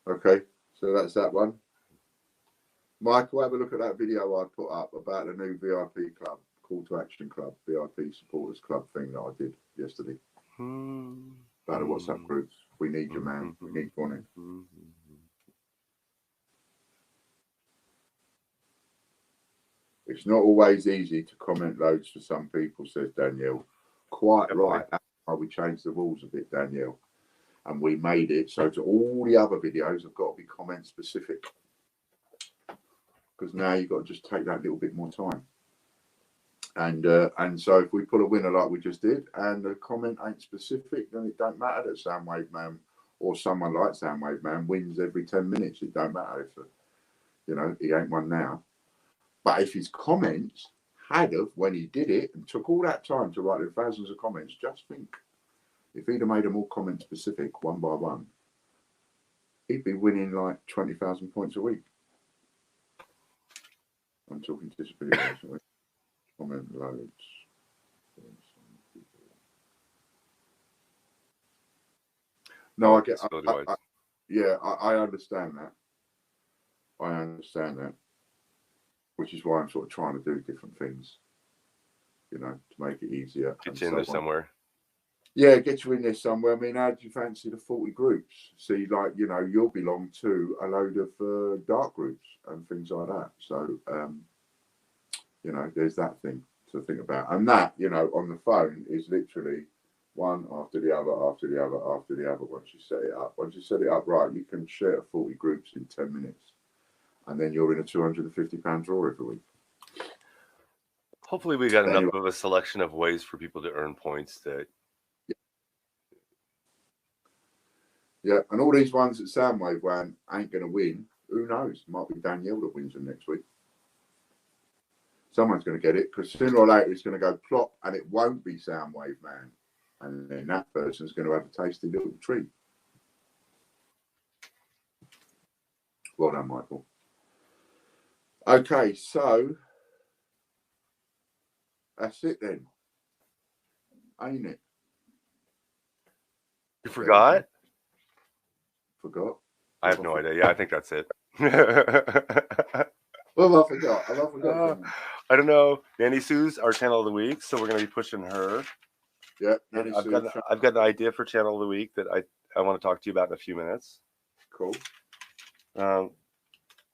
Okay, so that's that one. Michael, have a look at that video I put up about the new VIP club, Call to Action Club, VIP Supporters Club thing that I did yesterday. About the WhatsApp groups. We need you, man. We need you on it. It's not always easy to comment loads for some people, says Danielle. Quite right. That's why we changed the rules a bit, Danielle. And we made it so to all the other videos have got to be comment specific. Because now you've got to just take that little bit more time. And so if we put a winner like we just did and the comment ain't specific, then it don't matter that Soundwave Man or someone like Soundwave Man wins every 10 minutes. It don't matter if, you know, he ain't won now. But if his comments had of when he did it and took all that time to write the thousands of comments, just think if he'd have made them all comment specific one by one, he'd be winning like 20,000 points a week. I'm talking disability. Comment loads. No, I get. I understand that. I understand that. Which is why I'm sort of trying to do different things, you know, to make it easier. Get you in there somewhere. Yeah, get you in there somewhere. I mean, how do you fancy the 40 groups? See, like, you know, you'll belong to a load of dark groups and things like that. So, you know, there's that thing to think about. And that, you know, on the phone is literally one after the other, after the other, after the other. Once you set it up, right, you can share 40 groups in 10 minutes. And then you're in a £250 draw every week. Hopefully we got enough of a selection of ways for people to earn points that... Yeah, and all these ones that Soundwave Man ain't going to win, who knows? Might be Danielle that wins them next week. Someone's going to get it, because sooner or later it's going to go plop, and it won't be Soundwave Man. And then that person's going to have a tasty little treat. Well done, Michael. Okay, so that's it then, ain't it? You forgot? Forgot. I have no idea. Yeah, I think that's it. Well, I forgot. I don't know. Nanny Sue's our channel of the week, so we're going to be pushing her. Yeah, I've got an idea for channel of the week that I want to talk to you about in a few minutes. Cool.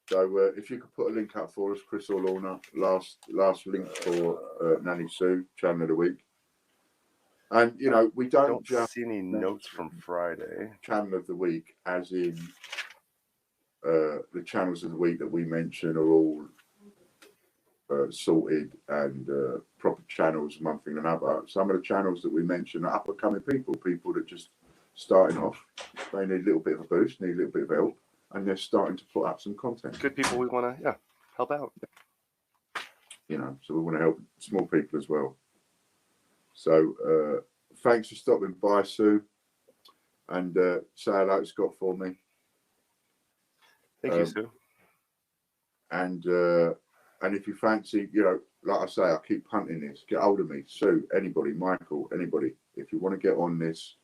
So if you could put a link up for us, Chris or Lorna, last link for Nanny Sue, channel of the week. And, you know, we don't just see any notes from Friday. Channel of the week, as in the channels of the week that we mention are all sorted and proper channels, one thing and another. Some of the channels that we mention are up-and-coming people that just starting off. They need a little bit of a boost, need a little bit of help. And they're starting to put up some content. Good people we want to, help out. You know, so we want to help small people as well. So thanks for stopping by, Sue. And say hello to Scott for me. Thank you, Sue. And if you fancy, you know, like I say, I keep punting this. Get hold of me, Sue, anybody, Michael, anybody. If you want to get on this,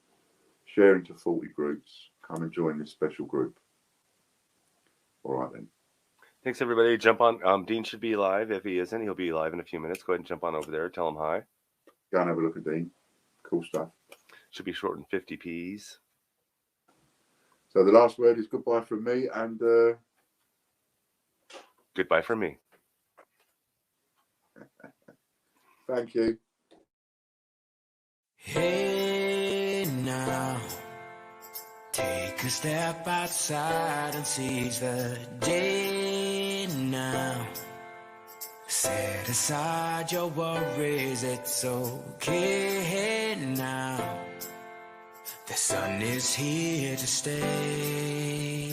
share into 40 groups, come and join this special group. All right, then. Thanks, everybody. Jump on. Dean should be live. If he isn't, he'll be live in a few minutes. Go ahead and jump on over there. Tell him hi. Go and have a look at Dean. Cool stuff. Should be short in 50p's. So the last word is goodbye from me and... goodbye from me. Thank you. Hey now, take a step outside and seize the day now. Set aside your worries, it's okay now. The sun is here to stay.